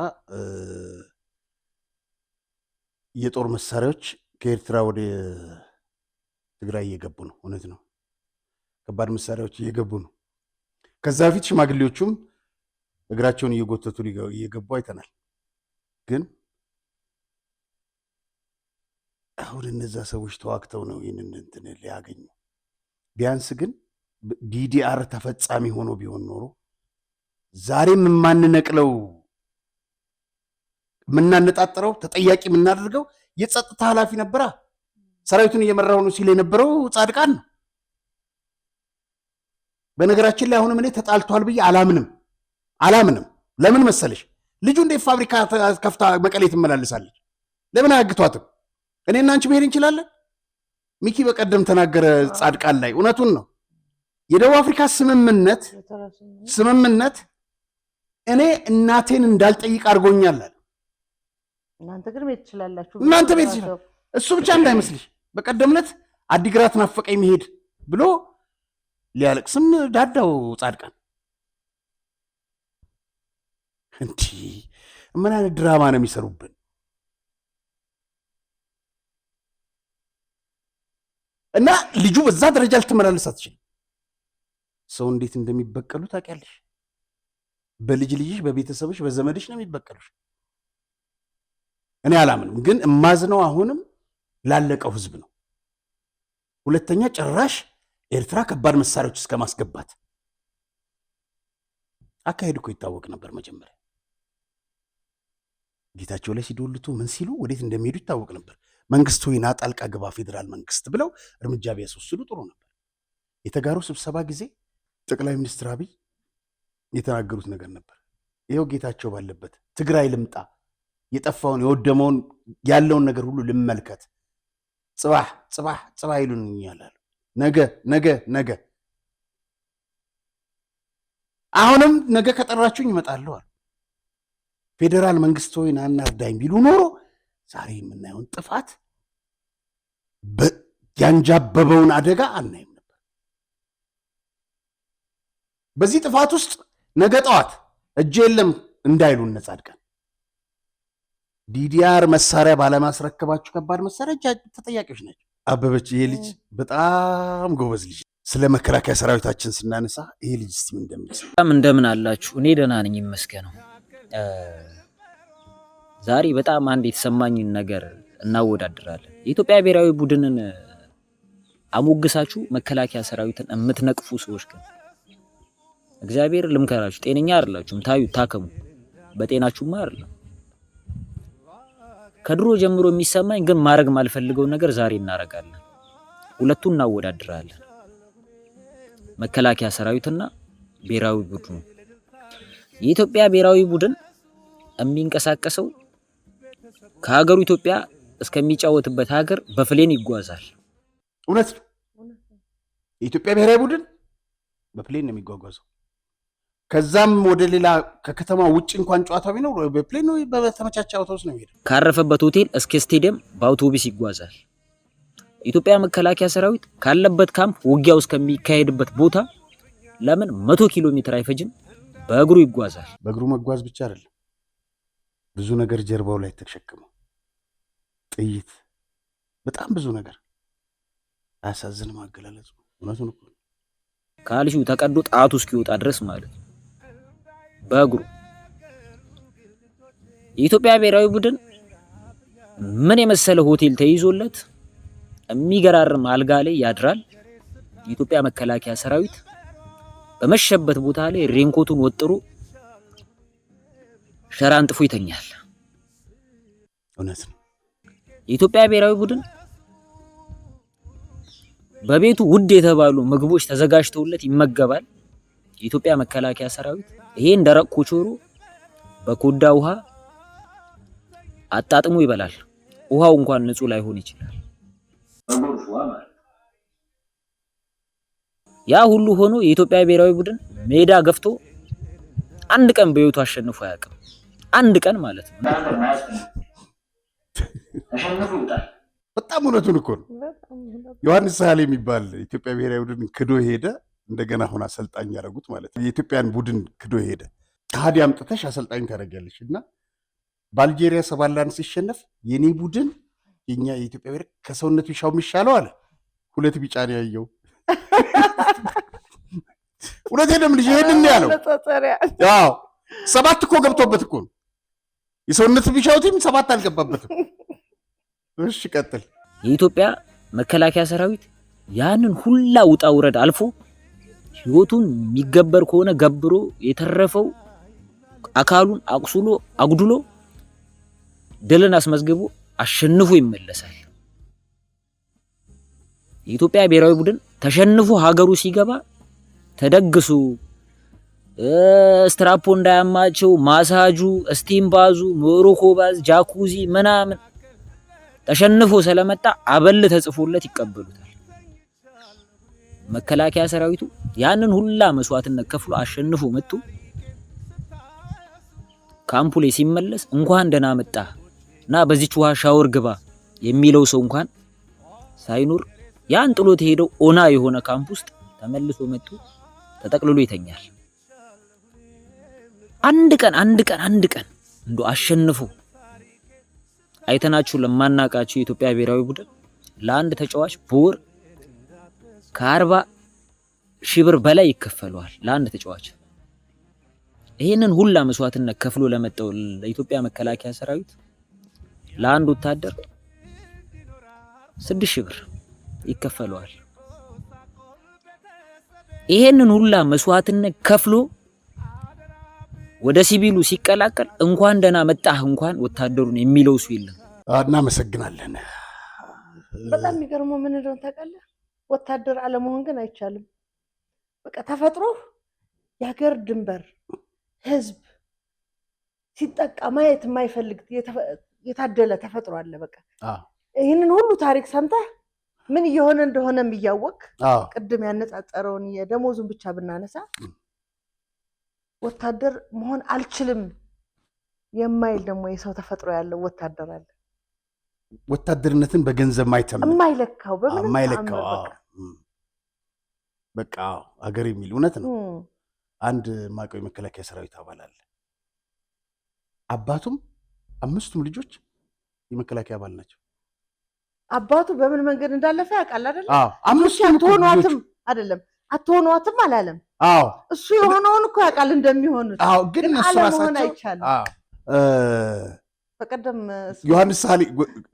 የጦር መሳሪያዎች ከኤርትራ ወደ ትግራይ እየገቡ ነው። እውነት ነው። ከባድ መሳሪያዎች እየገቡ ነው። ከዛ በፊት ሽማግሌዎቹም እግራቸውን እየጎተቱ እየገቡ አይተናል። ግን አሁን እነዛ ሰዎች ተዋግተው ነው ይህንን እንትን ሊያገኙ። ቢያንስ ግን ዲዲአር ተፈጻሚ ሆኖ ቢሆን ኖሮ ዛሬም የማንነቅለው የምናነጣጥረው ተጠያቂ የምናደርገው የጸጥታ ኃላፊ ነበራ። ሰራዊቱን እየመራው ነው ሲል የነበረው ጻድቃን ነው። በነገራችን ላይ አሁንም እኔ ተጣልቷል ብዬ አላምንም። አላምንም። ለምን መሰለሽ? ልጁ እንደ ፋብሪካ ከፍታ መቀሌ ትመላለሳለች። ለምን አያግቷትም? እኔና አንቺ መሄድ እንችላለን። ሚኪ በቀደም ተናገረ ጻድቃን ላይ እውነቱን ነው። የደቡብ አፍሪካ ስምምነት እኔ እናቴን እንዳልጠይቅ አድርጎኛል አለ። እናንተ ግን ቤት ትችላላችሁ። እናንተ ቤት ትችላላችሁ። እሱ ብቻ እንዳይመስልሽ በቀደምነት አዲግራት ናፈቀኝ መሄድ ብሎ ሊያለቅስም ዳዳው ጻድቃን። እንዲህ ምን አይነት ድራማ ነው የሚሰሩብን? እና ልጁ በዛ ደረጃ ልትመላለስ አትችልም። ሰው እንዴት እንደሚበቀሉ ታውቂያለሽ? በልጅ ልጅሽ፣ በቤተሰብሽ፣ በዘመድሽ ነው የሚበቀሉሽ። እኔ አላምንም። ግን እማዝነው አሁንም ላለቀው ህዝብ ነው። ሁለተኛ ጭራሽ ኤርትራ ከባድ መሳሪያዎች እስከ ማስገባት አካሄድ እኮ ይታወቅ ነበር። መጀመሪያ ጌታቸው ላይ ሲዶልቱ ምን ሲሉ ወዴት እንደሚሄዱ ይታወቅ ነበር። መንግስት ሆይና ጣልቃ ግባ ፌዴራል መንግስት ብለው እርምጃ ቢያስወስዱ ጥሩ ነበር። የተጋሩ ስብሰባ ጊዜ ጠቅላይ ሚኒስትር አብይ የተናገሩት ነገር ነበር። ይኸው ጌታቸው ባለበት ትግራይ ልምጣ፣ የጠፋውን የወደመውን ያለውን ነገር ሁሉ ልመልከት፣ ጽባህ ጽባህ ጽባህ ይሉኛል። ነገ አሁንም ነገ ከጠራችሁኝ እመጣለሁ አሉ። ፌዴራል መንግስት ሆይ ናና እርዳኝ ቢሉ ኖሮ ዛሬ የምናየውን ጥፋት ያንጃበበውን አደጋ አናይም ነበር። በዚህ ጥፋት ውስጥ ነገ ጠዋት እጅ የለም እንዳይሉ እነ ጻድቃን ዲዲአር መሳሪያ ባለማስረከባችሁ ከባድ መሳሪያ ተጠያቂዎች ናቸው። አበበች ይሄ ልጅ በጣም ጎበዝ ልጅ። ስለ መከላከያ ሰራዊታችን ስናነሳ ይሄ ልጅ እስቲ እንደምን አላችሁ? እኔ ደህና ነኝ ይመስገነው። ዛሬ በጣም አንድ የተሰማኝን ነገር እናወዳድራለን። የኢትዮጵያ ብሔራዊ ቡድንን አሞግሳችሁ መከላከያ ሰራዊትን የምትነቅፉ ሰዎች ግን እግዚአብሔር ልምከራችሁ፣ ጤነኛ አይደላችሁም። ታከሙ። በጤናችሁማ አይደለም። ከድሮ ጀምሮ የሚሰማኝ ግን ማድረግ ማልፈልገው ነገር ዛሬ እናረጋለን። ሁለቱን እናወዳድራለን። መከላከያ ሰራዊትና ብሔራዊ ቡድኑ። የኢትዮጵያ ብሔራዊ ቡድን የሚንቀሳቀሰው ከሀገሩ ኢትዮጵያ እስከሚጫወትበት ሀገር በፕሌን ይጓዛል። እውነት ነው። የኢትዮጵያ ብሔራዊ ቡድን በፕሌን ነው የሚጓጓዘው። ከዛም ወደ ሌላ ከከተማ ውጭ እንኳን ጨዋታ ቢኖር በፕሌን ነው፣ በተመቻቸ አውቶቡስ ነው የሚሄደው። ካረፈበት ሆቴል እስከ ስቴዲየም በአውቶቡስ ይጓዛል። ኢትዮጵያ መከላከያ ሰራዊት ካለበት ካምፕ ውጊያው እስከሚካሄድበት ቦታ ለምን 100 ኪሎ ሜትር አይፈጅም? በእግሩ ይጓዛል። በእግሩ መጓዝ ብቻ አይደለም፣ ብዙ ነገር ጀርባው ላይ ተሸክመው፣ ጥይት፣ በጣም ብዙ ነገር። አያሳዝንም አገላለጹ? እውነቱን እኮ ካልሽው ተቀዶ ጣቱ እስኪወጣ ድረስ ማለት ነው በእግሩ። የኢትዮጵያ ብሔራዊ ቡድን ምን የመሰለ ሆቴል ተይዞለት የሚገራርም አልጋ ላይ ያድራል። የኢትዮጵያ መከላከያ ሰራዊት በመሸበት ቦታ ላይ ሬንኮቱን ወጥሮ ሸራ አንጥፎ ይተኛል። እውነት ነው። የኢትዮጵያ ብሔራዊ ቡድን በቤቱ ውድ የተባሉ ምግቦች ተዘጋጅተውለት ይመገባል። የኢትዮጵያ መከላከያ ሰራዊት ይሄን ደረቅ ኮቾሮ በኮዳ ውሃ አጣጥሞ ይበላል። ውሃው እንኳን ንጹህ ላይሆን ይችላል። ያ ሁሉ ሆኖ የኢትዮጵያ ብሔራዊ ቡድን ሜዳ ገፍቶ አንድ ቀን በህይወቱ አሸንፎ አያውቅም። አንድ ቀን ማለት ነው። አሸንፎ ይጣል። በጣም እውነቱን እኮ ነው። ዮሐንስ ሳህሌ የሚባል ኢትዮጵያ ብሔራዊ ቡድን ክዶ ሄደ። እንደገና አሁን አሰልጣኝ ያደረጉት ማለት ነው። የኢትዮጵያን ቡድን ክዶ ሄደ። ከሃዲ አምጥተሽ አሰልጣኝ ታደርጊያለሽ። እና በአልጄሪያ 7-1 ሲሸነፍ የኔ ቡድን የኛ የኢትዮጵያ ብሔራዊ ከሰውነት ቢሻው የሚሻለው አለ። 2 ቢጫ ነው ያየው። እውነቴን ነው የምልሽ። ይሄንን ነው ያለው። አዎ 7 እኮ ገብቶበት እኮ ነው። የሰውነት ቢሻው ቲም 7 አልገባበትም። እሺ ቀጥል። የኢትዮጵያ መከላከያ ሰራዊት ያንን ሁላ ውጣ ውረድ አልፎ ህይወቱን የሚገበር ከሆነ ገብሮ የተረፈው አካሉን አቁስሎ አጉድሎ ድልን አስመዝግቦ አሸንፎ ይመለሳል። የኢትዮጵያ ብሔራዊ ቡድን ተሸንፎ ሀገሩ ሲገባ ተደግሱ ስትራፖ እንዳያማቸው ማሳጁ፣ ስቲም ባዙ፣ ሞሮኮ ባዝ፣ ጃኩዚ ምናምን ተሸንፎ ስለመጣ አበል ተጽፎለት ይቀበሉታል። መከላከያ ሰራዊቱ ያንን ሁላ መስዋዕትነት ከፍሎ አሸንፎ መጥቶ ካምፑ ላይ ሲመለስ እንኳን ደህና መጣ እና በዚች ውሃ ሻወር ግባ የሚለው ሰው እንኳን ሳይኖር ያን ጥሎት ሄደው ኦና የሆነ ካምፕ ውስጥ ተመልሶ መጥቶ ተጠቅልሎ ይተኛል። አንድ ቀን እንዶ አሸንፎ አይተናችሁ ለማናቃችሁ የኢትዮጵያ ብሔራዊ ቡድን ለአንድ ተጫዋች በወር ከ40,000 ብር በላይ ይከፈለዋል ለአንድ ተጫዋች። ይሄንን ሁላ መስዋዕትነት ከፍሎ ለመጣው ለኢትዮጵያ መከላከያ ሰራዊት ለአንድ ወታደር 6,000 ብር ይከፈለዋል። ይሄንን ሁላ መስዋዕትነት ከፍሎ ወደ ሲቪሉ ሲቀላቀል እንኳን ደህና መጣህ እንኳን ወታደሩን የሚለው ሰው የለም። እናመሰግናለን። በጣም የሚገርመው ምን እንደሆነ ታውቃለህ? ወታደር አለመሆን ግን አይቻልም። በቃ ተፈጥሮ የሀገር ድንበር ህዝብ ሲጠቃ ማየት የማይፈልግ የታደለ ተፈጥሮ አለ። በቃ ይህንን ሁሉ ታሪክ ሰምተህ ምን እየሆነ እንደሆነም እያወቅ ቅድም ያነጻጸረውን የደሞዙን ብቻ ብናነሳ ወታደር መሆን አልችልም የማይል ደግሞ የሰው ተፈጥሮ ያለው ወታደር አለ። ወታደርነትን በገንዘብ ማይተም የማይለካው በምንም በቃ አገር የሚል እውነት ነው። አንድ ማቀው የመከላከያ ሰራዊት አባል አለ። አባቱም 5ቱም ልጆች የመከላከያ አባል ናቸው። አባቱ በምን መንገድ እንዳለፈ ያውቃል አይደል? አትሆኗትም አይደለም አትሆኗትም አላለም። እሱ የሆነውን እኮ ያውቃል እንደሚሆኑት። ግን እሱ ራሳቸው በቀደም ዮሐንስ ሳሊ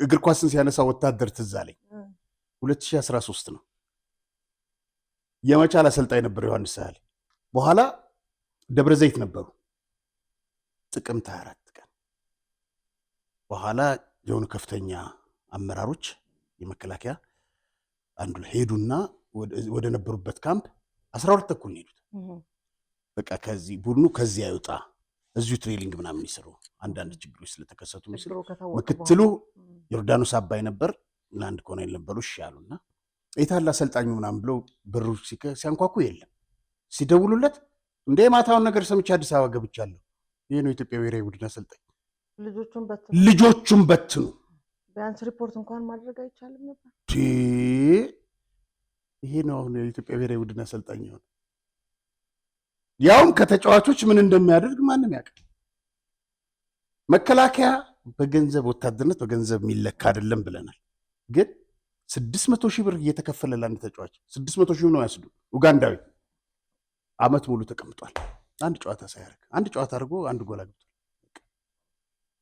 እግር ኳስን ሲያነሳ ወታደር ትዝ አለኝ። 2013 ነው የመቻል አሰልጣኝ ነበር ዮሐንስ ሳሊ። በኋላ ደብረ ዘይት ነበሩ ጥቅምት 24 ቀን። በኋላ የሆኑ ከፍተኛ አመራሮች የመከላከያ አንዱ ሄዱና ወደ ነበሩበት ካምፕ 12 ተኩል ሄዱት። በቃ ከዚህ ቡድኑ ከዚህ አይወጣ እዚሁ ትሬኒንግ ምናምን ይሰሩ አንዳንድ ችግሮች ስለተከሰቱ ምክትሉ ዮርዳኖስ አባይ ነበር እና አንድ ኮሎኔል ነበሩ። እሺ ያሉና የታላ አሰልጣኙ ምናምን ብለው በሩ ሲያንኳኩ የለም። ሲደውሉለት እንደ ማታውን ነገር ሰምቼ አዲስ አበባ ገብቻለሁ፣ ይሄ ነው የኢትዮጵያ ብሔራዊ ቡድን አሰልጣኝ። ልጆቹን በትኑ ቢያንስ ሪፖርት እንኳን ማድረግ አይቻልም ነበር። ይሄ ነው አሁን የኢትዮጵያ ብሔራዊ ቡድን አሰልጣኝ ይሆን። ያውም ከተጫዋቾች ምን እንደሚያደርግ ማንም ያውቃል። መከላከያ በገንዘብ ወታደርነት በገንዘብ የሚለካ አይደለም ብለናል። ግን 600,000 ብር እየተከፈለ ለአንድ ተጫዋች 600,000 ነው ያስዱ። ኡጋንዳዊ አመት ሙሉ ተቀምጧል። አንድ ጨዋታ ሳያደርግ አንድ ጨዋታ አድርጎ አንድ ጎል አግብቷል።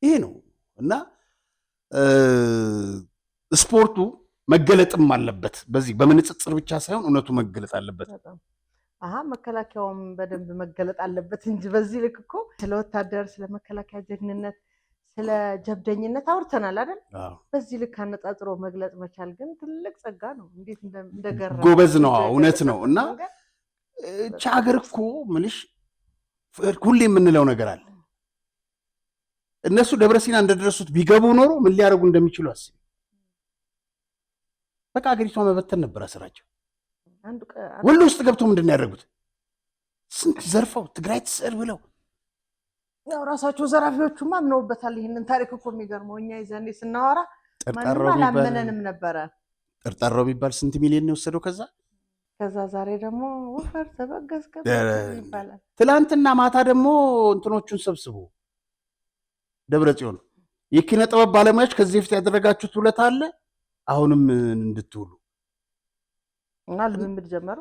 ይሄ ነው እና ስፖርቱ መገለጥም አለበት። በዚህ በመንጽጽር ብቻ ሳይሆን እውነቱ መገለጥ አለበት። መከላከያውም በደንብ መገለጥ አለበት እንጂ በዚህ ልክ እኮ ስለ ወታደር ስለ መከላከያ ጀግንነት ስለ ጀብደኝነት አውርተናል አይደል? በዚህ ልክ አነጻጽሮ መግለጽ መቻል ግን ትልቅ ጸጋ ነው። እንዴት እንደገራ ጎበዝ ነው። እውነት ነው። እና እቺ ሀገር እኮ ምንሽ ሁሌ የምንለው ነገር አለ። እነሱ ደብረ ሲና እንደደረሱት ቢገቡ ኖሮ ምን ሊያደርጉ እንደሚችሉ አስቢ። በቃ ሀገሪቷ መበተን ነበር ስራቸው። ወሎ ውስጥ ገብተው ምንድን ነው ያደረጉት? ስንት ዘርፈው ትግራይ ትስዕር ብለው ያው ራሳቸው ዘራፊዎቹማ አምነውበታል። ይሄንን ታሪክ እኮ የሚገርመው እኛ ይዘን ስናወራ ማንም አላመነንም ነበረ። ጠርጣራው የሚባል ስንት ሚሊዮን ነው የወሰደው? ከዛ ዛሬ ደግሞ ወፈር ተበገዝከ ይባላል። ትላንትና ማታ ደግሞ እንትኖቹን ሰብስቦ ደብረ ጽዮን የኪነ ጥበብ ባለሙያዎች ከዚህ በፊት ያደረጋችሁት ውለታ አለ አሁንም እንድትውሉ እና ልምምድ ጀመሩ።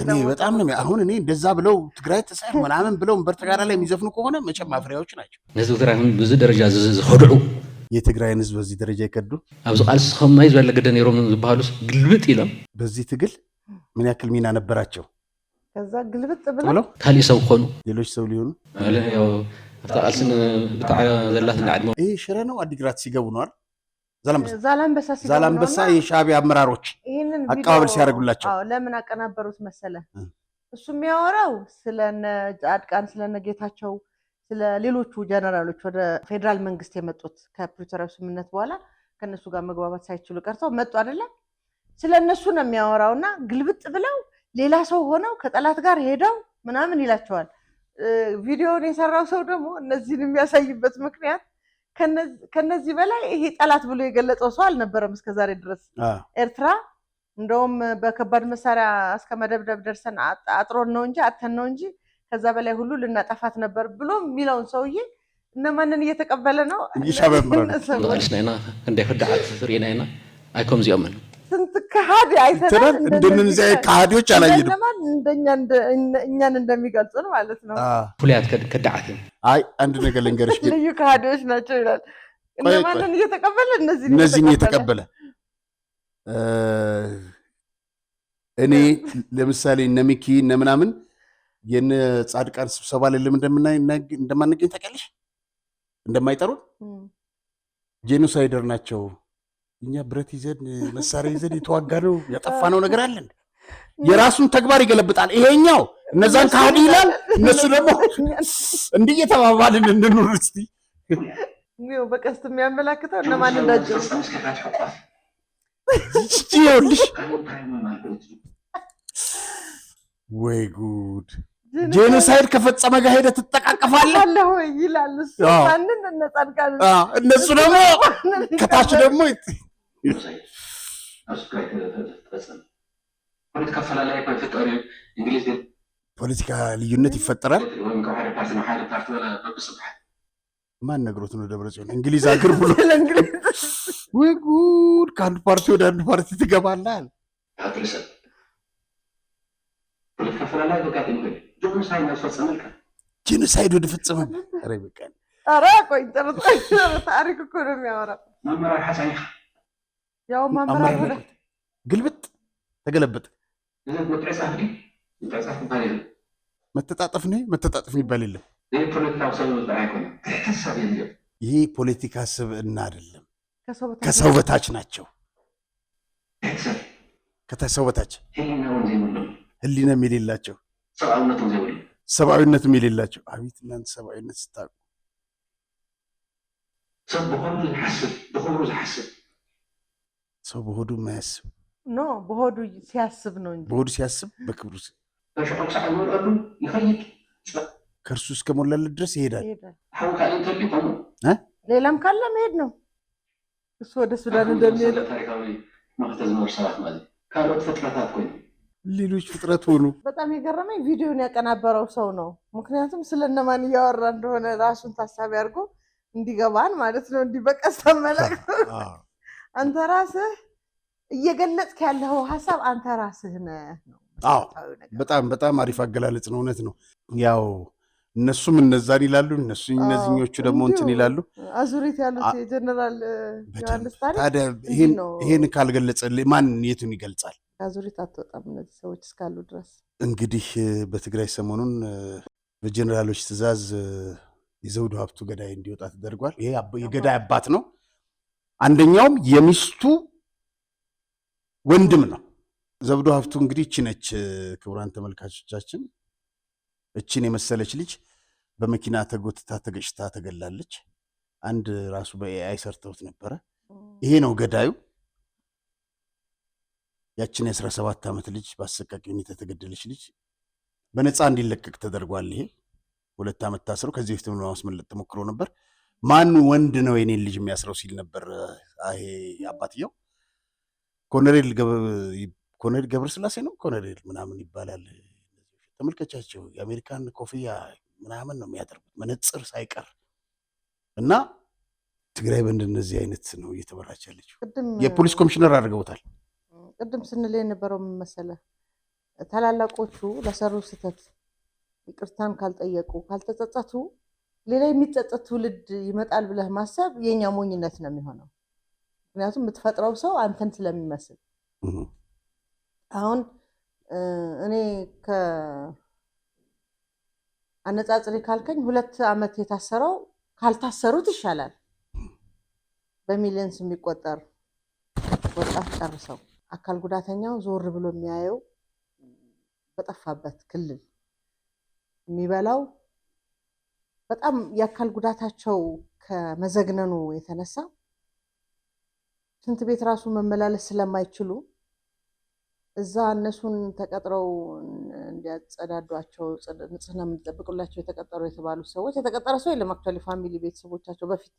እኔ በጣም ነው አሁን እኔ እንደዛ ብለው ትግራይ ተሳይ ምናምን ብለው በርተጋራ ላይ የሚዘፍኑ ከሆነ መቼም ማፍሪያዎች ናቸው። ነዚህ ትግራይ ብዙ ደረጃ ዝኸድዑ የትግራይን ህዝብ በዚህ ደረጃ ይከዱ አብዙ ቃልስ ከማይ ዝበለ ገደ ነሮም ዝባሉስ ግልብጥ ይለም በዚህ ትግል ምን ያክል ሚና ነበራቸው? ከዛ ግልብጥ ብለው ካሊ ሰው ሆኑ ሌሎች ሰው ሊሆኑ ያው አፍታልስን በጣም ዘላት እንዳድሞ ይሄ ሽረ ነው አዲግራት ሲገቡ ነው አይደል? ዛላምበሳ የሻዕቢያ አመራሮች አቀባበል ሲያደርጉላቸው ለምን አቀናበሩት መሰለ? እሱ የሚያወራው ስለነ ጻድቃን ስለነ ጌታቸው ስለ ሌሎቹ ጀነራሎች ወደ ፌደራል መንግስት የመጡት ከፕሪቶሪያው ስምምነት በኋላ ከነሱ ጋር መግባባት ሳይችሉ ቀርተው መጡ አይደለም ስለነሱ ነው የሚያወራውና ግልብጥ ብለው ሌላ ሰው ሆነው ከጠላት ጋር ሄደው ምናምን ይላቸዋል ቪዲዮውን የሰራው ሰው ደግሞ እነዚህን የሚያሳይበት ምክንያት ከነዚህ በላይ ይሄ ጠላት ብሎ የገለጸው ሰው አልነበረም እስከዛሬ ድረስ ኤርትራ እንደውም በከባድ መሳሪያ እስከ መደብደብ ደርሰን አጥሮን ነው እንጂ አተን ነው እንጂ ከዛ በላይ ሁሉ ልናጠፋት ነበር ብሎ የሚለውን ሰውዬ እነማንን እየተቀበለ ነው ይሻበምራልና እንደ ህዳት ሪናይና አይኮም ዚያመን ስንት ከሃዲ አይተናል እንደነዚህ ከሃዲዎች አላየንም እኛን እንደሚገልጹን ማለት ነው ሁለት ከዳዓት አይ አንድ ነገር ልንገርሽ ልዩ ከሃዲዎች ናቸው ይላል እነማንን እየተቀበለ እነዚህን እየተቀበለ እኔ ለምሳሌ እነሚኪ እነምናምን የነ ጻድቃን ስብሰባ ላይ እንደማንገኝ ታውቂያለሽ እንደማይጠሩን ጄኖሳይደር ናቸው እኛ ብረት ይዘን መሳሪያ ይዘን የተዋጋነው ያጠፋነው ነገር አለን የራሱን ተግባር ይገለብጣል ይሄኛው እነዛን ካዲ ይላል እነሱ ደግሞ እንዲህ እየተባባልን እንኑር እስቲ ነው በቀስት የሚያመላክተው እነማን እንዳቸው ይኸውልሽ ወይ ጉድ ጄኖሳይድ ከፈጸመ ጋር ሄደህ ትጠቃቀፋለህ አለ ወይ ይላል እሱ ማንን እነጻድቃን እነሱ ደግሞ ከታች ደግሞ ፖለቲካ ልዩነት ይፈጠራል ማን ነግሮት ነው ደብረጽዮን እንግሊዝ አገር ብሎ ወይ ጉድ ከአንዱ ፓርቲ ወደ አንዱ ፓርቲ ትገባለህ ጄኖሳይድ ወደ ፈጸመ ኧረ ይበቃል ኧረ ቆይ ታሪክ እኮ ነው የሚያወራው ያው ማምራር ግልብጥ ተገለበጠ መተጣጠፍ የሚባል የለም ይሄ ፖለቲካ ስብዕና አይደለም ከሰው በታች ናቸው ከሰው በታች ህሊናም የሌላቸው ሰብአዊነትም የሌላቸው አቤት እናንተ ሰብአዊነት ስታውቁ ሰው በሆዱ የማያስብ ኖ በሆዱ ሲያስብ ነው እንጂ በሆዱ ሲያስብ በክብሩ ከእርሱ እስከሞላለት ድረስ ይሄዳል ሌላም ካለ መሄድ ነው እሱ ወደ ሱዳን እንደሚሄድ ሌሎች ፍጥረት ሆኑ በጣም የገረመኝ ቪዲዮን ያቀናበረው ሰው ነው ምክንያቱም ስለነማን እያወራ እንደሆነ ራሱን ታሳቢ አድርጎ እንዲገባን ማለት ነው እንዲህ በቀስታ መለክ አንተ ራስህ እየገለጽክ ያለው ሐሳብ አንተ ራስህ ነህ ነው አዎ በጣም አሪፍ አገላለጽ ነው እውነት ነው ያው እነሱም እነዛን ይላሉ እነሱ እነዚህኞቹ ደግሞ እንትን ይላሉ አዙሪት ያሉት የጀነራል ዮሐንስ ታሪክ ታዲያ ይሄን ካልገለጸ ማን የቱን ይገልጻል አዙሪት አትወጣም እነዚህ ሰዎች እስካሉ ድረስ እንግዲህ በትግራይ ሰሞኑን በጀነራሎች ትእዛዝ የዘውዱ ሀብቱ ገዳይ እንዲወጣ ተደርጓል ይሄ የገዳይ አባት ነው አንደኛውም የሚስቱ ወንድም ነው ዘውዱ ሀብቱ እንግዲህ እቺ ነች ክቡራን ተመልካቾቻችን እቺን የመሰለች ልጅ በመኪና ተጎትታ ተገጭታ ተገላለች አንድ ራሱ በኤአይ ሰርተውት ነበረ ይሄ ነው ገዳዩ ያችን የ17 ዓመት ልጅ በአሰቃቂ ሁኔታ ተገደለች ልጅ በነፃ እንዲለቀቅ ተደርጓል ይሄ 2 ዓመት ታስረው ከዚህ በፊት ነው ማስመለጥ ተሞክሮ ነበር ማን ወንድ ነው የኔን ልጅ የሚያስረው ሲል ነበር ይሄ አባትየው ኮሎኔል ገብረስላሴ ነው ኮሎኔል ምናምን ይባላል ተመልከቻቸው የአሜሪካን ኮፍያ ምናምን ነው የሚያደርጉት መነጽር ሳይቀር እና ትግራይ በእንደነዚህ አይነት ነው እየተመራች ያለችው የፖሊስ ኮሚሽነር አድርገውታል ቅድም ስንል የነበረው ምን መሰለህ ታላላቆቹ ለሰሩ ስህተት ይቅርታን ካልጠየቁ ካልተጸጸቱ ሌላ የሚጸጸት ትውልድ ይመጣል ብለህ ማሰብ የኛ ሞኝነት ነው የሚሆነው ምክንያቱም የምትፈጥረው ሰው አንተን ስለሚመስል አሁን እኔ ከአነጻጽሪ ካልከኝ 2 ዓመት የታሰረው ካልታሰሩት ይሻላል በሚሊዮንስ የሚቆጠር ወጣት ጨርሰው አካል ጉዳተኛው ዞር ብሎ የሚያየው በጠፋበት ክልል የሚበላው በጣም የአካል ጉዳታቸው ከመዘግነኑ የተነሳ ሽንት ቤት ራሱ መመላለስ ስለማይችሉ እዛ እነሱን ተቀጥረው እንዲያጸዳዷቸው ንጽህና የምንጠብቅላቸው የተቀጠሩ የተባሉ ሰዎች የተቀጠረ ሰው የለም። አክቹዋሊ ፋሚሊ ቤተሰቦቻቸው በፊት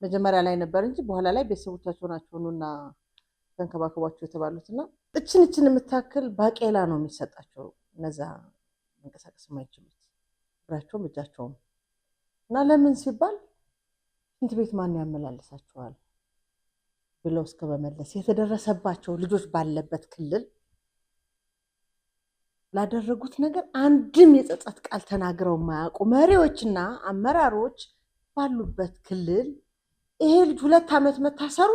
መጀመሪያ ላይ ነበር እንጂ በኋላ ላይ ቤተሰቦቻቸው ናቸውና ተንከባከቧቸው የተባሉትና እችን የምታክል ባቄላ ነው የሚሰጣቸው እነዛ መንቀሳቀስ የማይችሉት እግራቸውም እጃቸውም እና ለምን ሲባል ሽንት ቤት ማን ያመላልሳቸዋል ብለው እስከ መመለስ የተደረሰባቸው ልጆች ባለበት ክልል ላደረጉት ነገር አንድም የጸጸት ቃል ተናግረው የማያውቁ መሪዎችና አመራሮች ባሉበት ክልል ይሄ ልጅ 2 ዓመት መታሰሩ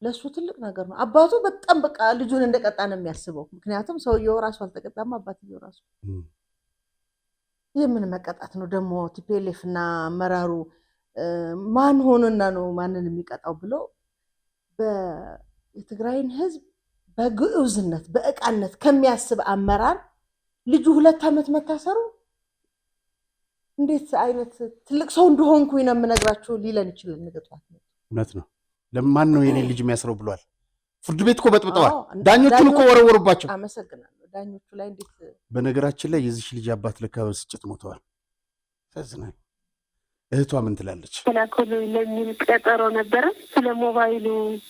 ለሱ ትልቅ ነገር ነው። አባቱ በጣም በቃ ልጁን እንደቀጣ ነው የሚያስበው። ምክንያቱም ሰውየው ራሱ አልተቀጣም፣ አባትየው ራሱ የምን መቀጣት ነው ደግሞ ቲፒኤልኤፍ እና አመራሩ ማን ሆኖና ነው ማንን የሚቀጣው ብሎ የትግራይን ህዝብ በግዑዝነት በእቃነት ከሚያስብ አመራር ልጁ 2 ዓመት መታሰሩ እንዴት አይነት ትልቅ ሰው እንደሆንኩኝ ነው የምነግራችሁ ሊለን ይችላል። ንገጧት እውነት ነው። ለማን ነው የኔ ልጅ የሚያስረው ብሏል። ፍርድ ቤት እኮ በጥብጠዋል። ዳኞቹን እኮ ወረወሩባቸው። አመሰግናለሁ። ዳኞቹ ላይ እንዴት በነገራችን ላይ የዚህ ልጅ አባት ለካ በስጭት ሞተዋል። ያሳዝናል። እህቷ ምን ትላለች? ተላከሉ ለሚል ቀጠሮ ነበረ። ስለ ሞባይሉ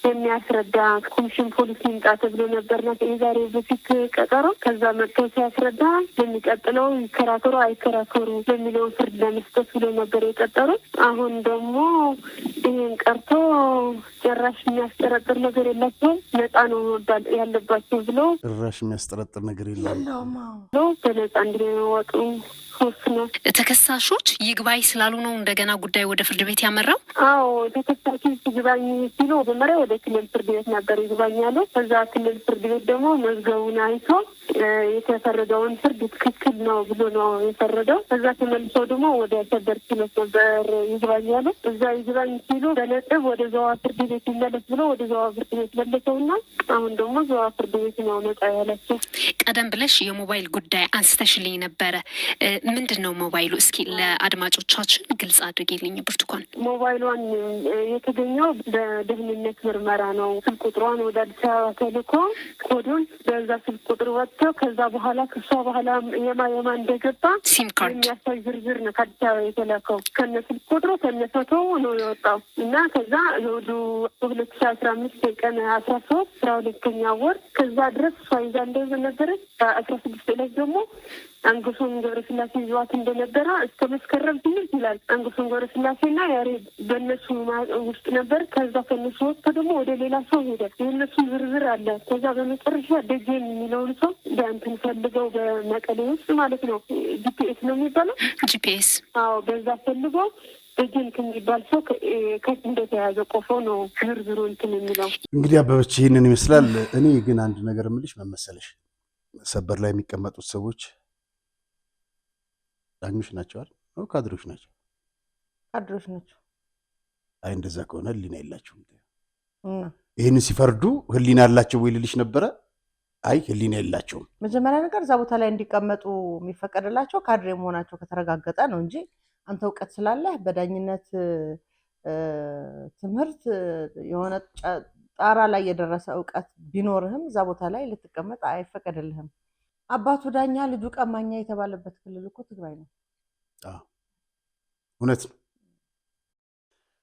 የሚያስረዳ ኮሚሽን ፖሊስ ይምጣ ተብሎ ነበርና የዛሬ በፊት ቀጠሮ ከዛ መጥቶ ሲያስረዳ የሚቀጥለው ይከራከሩ አይከራከሩ የሚለው ፍርድ ለመስጠት ብሎ ነበር የቀጠሩ። አሁን ደግሞ ይህን ቀርቶ ጭራሽ የሚያስጠረጥር ነገር የላቸውም ነፃ ነው ያለባቸው ብሎ ጭራሽ የሚያስጠረጥር ነገር የለም ብሎ በነፃ እንዲወጡ ነው። ተከሳሾች ይግባኝ ስላሉ ነው እንደገና ጉዳይ ወደ ፍርድ ቤት ያመራው። አዎ ተከሳሾች ይግባኝ ሲሉ መጀመሪያ ወደ ክልል ፍርድ ቤት ነበር ይግባኝ ያለው። ከዛ ክልል ፍርድ ቤት ደግሞ መዝገቡን አይቶ የተፈረደውን ፍርድ ትክክል ነው ብሎ ነው የፈረደው። ከዛ ተመልሰው ደግሞ ወደ ሰበር ችሎት ነበር ይግባኝ ያለው። እዛ ይግባኝ ሲሉ በነጥብ ወደ ዘዋ ፍርድ ቤት ይመለስ ብሎ ወደ ዘዋ ፍርድ ቤት መለሰውና አሁን ደግሞ ዘዋ ፍርድ ቤት ነው ነፃ ያላቸው። ቀደም ብለሽ የሞባይል ጉዳይ አንስተሽልኝ ነበረ። ምንድን ነው ሞባይሉ? እስኪ ለአድማጮቻችን ግልጽ አድርጌልኝ ብርቱካን። ሞባይሏን የተገኘው በደህንነት ምርመራ ነው። ስልክ ቁጥሯን ወደ አዲስ አበባ ተልኮ ኮዱን በዛ ስልክ ቁጥር ወጥተው ከዛ በኋላ ከሷ በኋላ የማ እንደገባ ሲም ካርድ የሚያሳይ ዝርዝር ነው ከአዲስ አበባ የተላከው። ከነ ስልክ ቁጥሩ ከነ ፎቶ ነው የወጣው እና ከዛ ወደ 2015 ቀን 13 12ኛ ወር ከዛ ድረስ እሷ ይዛ እንደነበረች 16 ዕለት ደግሞ አንገሶን ገብረስላሴ ይዟት እንደነበረ እስከ መስከረም ትንሽ ይላል። አንገሶን ገብረስላሴና ያሬድ በእነሱ ውስጥ ነበር። ከዛ ከነሱ ወጥቶ ደግሞ ወደ ሌላ ሰው ሄደ። የእነሱ ዝርዝር አለ። ከዛ በመጨረሻ ደጀን የሚለውን ሰው በእንትን ፈልገው በመቀሌ ውስጥ ማለት ነው ጂፒኤስ ነው የሚባለው ጂፒኤስ። አዎ በዛ ፈልገው ደጀን ከሚባል ሰው ከት እንደተያዘ ቆፎ ነው ዝርዝሩ እንትን የሚለው። እንግዲህ አበበች ይህንን ይመስላል። እኔ ግን አንድ ነገር የምልሽ መመሰለሽ ሰበር ላይ የሚቀመጡት ሰዎች ዳኞች ናቸዋል ነው ካድሮች ናቸው? ካድሮች ናቸው። አይ እንደዛ ከሆነ ህሊና የላቸውም። ይህን ሲፈርዱ ህሊና ያላቸው ወይ ልልሽ ነበረ። አይ ህሊና የላቸውም። መጀመሪያ ነገር እዛ ቦታ ላይ እንዲቀመጡ የሚፈቀድላቸው ካድሬ መሆናቸው ከተረጋገጠ ነው እንጂ አንተ እውቀት ስላለህ በዳኝነት ትምህርት የሆነ ጣራ ላይ የደረሰ እውቀት ቢኖርህም እዛ ቦታ ላይ ልትቀመጥ አይፈቀድልህም። አባቱ ዳኛ ልጁ ቀማኛ የተባለበት ክልል እኮ ትግራይ ነው። እውነት ነው።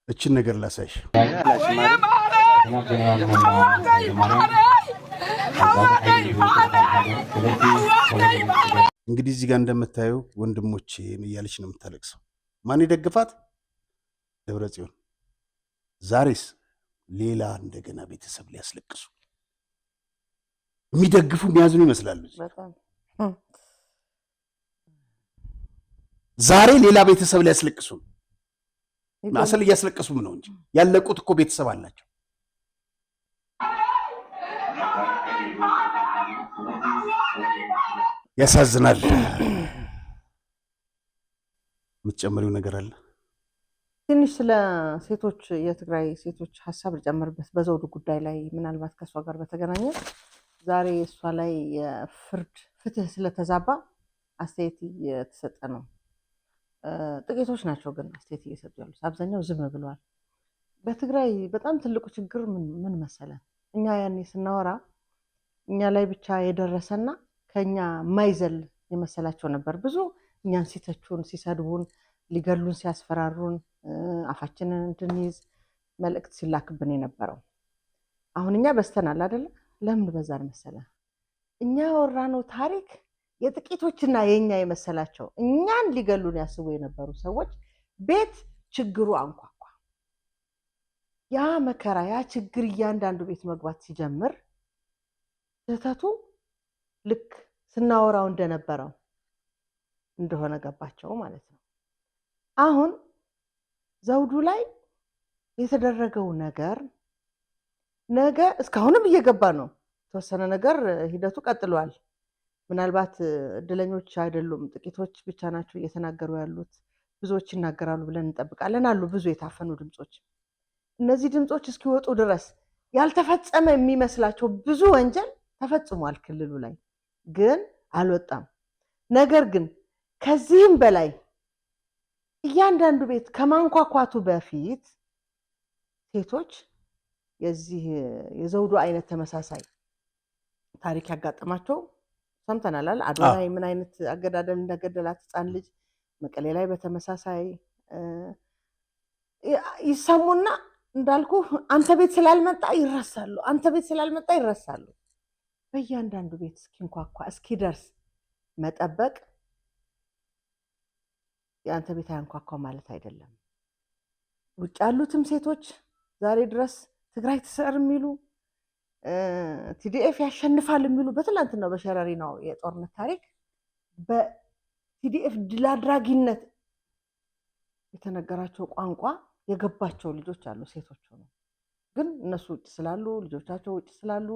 እችን ነገር ላሳይሽ። እንግዲህ እዚህ ጋር እንደምታየው ወንድሞቼ እያለች ነው የምታለቅሰው። ማን ይደግፋት? ደብረ ጽዮን። ዛሬስ ሌላ እንደገና ቤተሰብ ሊያስለቅሱ የሚደግፉ የሚያዝኑ ይመስላሉ። ዛሬ ሌላ ቤተሰብ ሊያስለቅሱ ማሰል እያስለቀሱም ነው እንጂ ያለቁት እኮ ቤተሰብ አላቸው። ያሳዝናል። የምትጨምሪው ነገር አለ? ትንሽ ስለ ሴቶች የትግራይ ሴቶች ሀሳብ ልጨምርበት በዘውዱ ጉዳይ ላይ ምናልባት ከእሷ ጋር በተገናኘ ዛሬ እሷ ላይ የፍርድ ፍትህ ስለተዛባ አስተያየት እየተሰጠ ነው። ጥቂቶች ናቸው ግን አስተያየት እየሰጡ ያሉት፣ አብዛኛው ዝም ብለዋል። በትግራይ በጣም ትልቁ ችግር ምን መሰለን? እኛ ያኔ ስናወራ እኛ ላይ ብቻ የደረሰና ከኛ ማይዘል የመሰላቸው ነበር። ብዙ እኛን ሲተቹን፣ ሲሰድቡን፣ ሊገሉን፣ ሲያስፈራሩን፣ አፋችንን እንድንይዝ መልእክት ሲላክብን የነበረው። አሁን እኛ በስተናል አይደለ? ለምን በዛን መሰለ? እኛ ያወራነው ታሪክ የጥቂቶችና የኛ የመሰላቸው እኛን ሊገሉን ያስቡ የነበሩ ሰዎች ቤት ችግሩ አንኳኳ። ያ መከራ ያ ችግር እያንዳንዱ ቤት መግባት ሲጀምር ስህተቱ ልክ ስናወራው እንደነበረው እንደሆነ ገባቸው ማለት ነው። አሁን ዘውዱ ላይ የተደረገው ነገር ነገ እስካሁንም እየገባ ነው። ተወሰነ ነገር ሂደቱ ቀጥሏል። ምናልባት እድለኞች አይደሉም፣ ጥቂቶች ብቻ ናቸው እየተናገሩ ያሉት። ብዙዎች ይናገራሉ ብለን እንጠብቃለን። አሉ ብዙ የታፈኑ ድምጾች። እነዚህ ድምጾች እስኪወጡ ድረስ ያልተፈጸመ የሚመስላቸው ብዙ ወንጀል ተፈጽሟል ክልሉ ላይ ግን አልወጣም። ነገር ግን ከዚህም በላይ እያንዳንዱ ቤት ከማንኳኳቱ በፊት ሴቶች የዚህ የዘውዱ አይነት ተመሳሳይ ታሪክ ያጋጠማቸው ሰምተናል። አድዋ ላይ ምን አይነት አገዳደል እንደገደላት ሕፃን ልጅ መቀሌ ላይ በተመሳሳይ ይሰሙና እንዳልኩ አንተ ቤት ስላልመጣ ይረሳሉ፣ አንተ ቤት ስላልመጣ ይረሳሉ። በእያንዳንዱ ቤት እስኪንኳኳ እስኪደርስ መጠበቅ የአንተ ቤት አያንኳኳ ማለት አይደለም። ውጭ ያሉትም ሴቶች ዛሬ ድረስ ትግራይ ትስዕር የሚሉ ቲዲኤፍ ያሸንፋል የሚሉ በትላንትናው በሸረሪናው የጦርነት ታሪክ በቲዲኤፍ ድል አድራጊነት የተነገራቸው ቋንቋ የገባቸው ልጆች አሉ፣ ሴቶች ሆነው ግን እነሱ ውጭ ስላሉ ልጆቻቸው ውጭ ስላሉ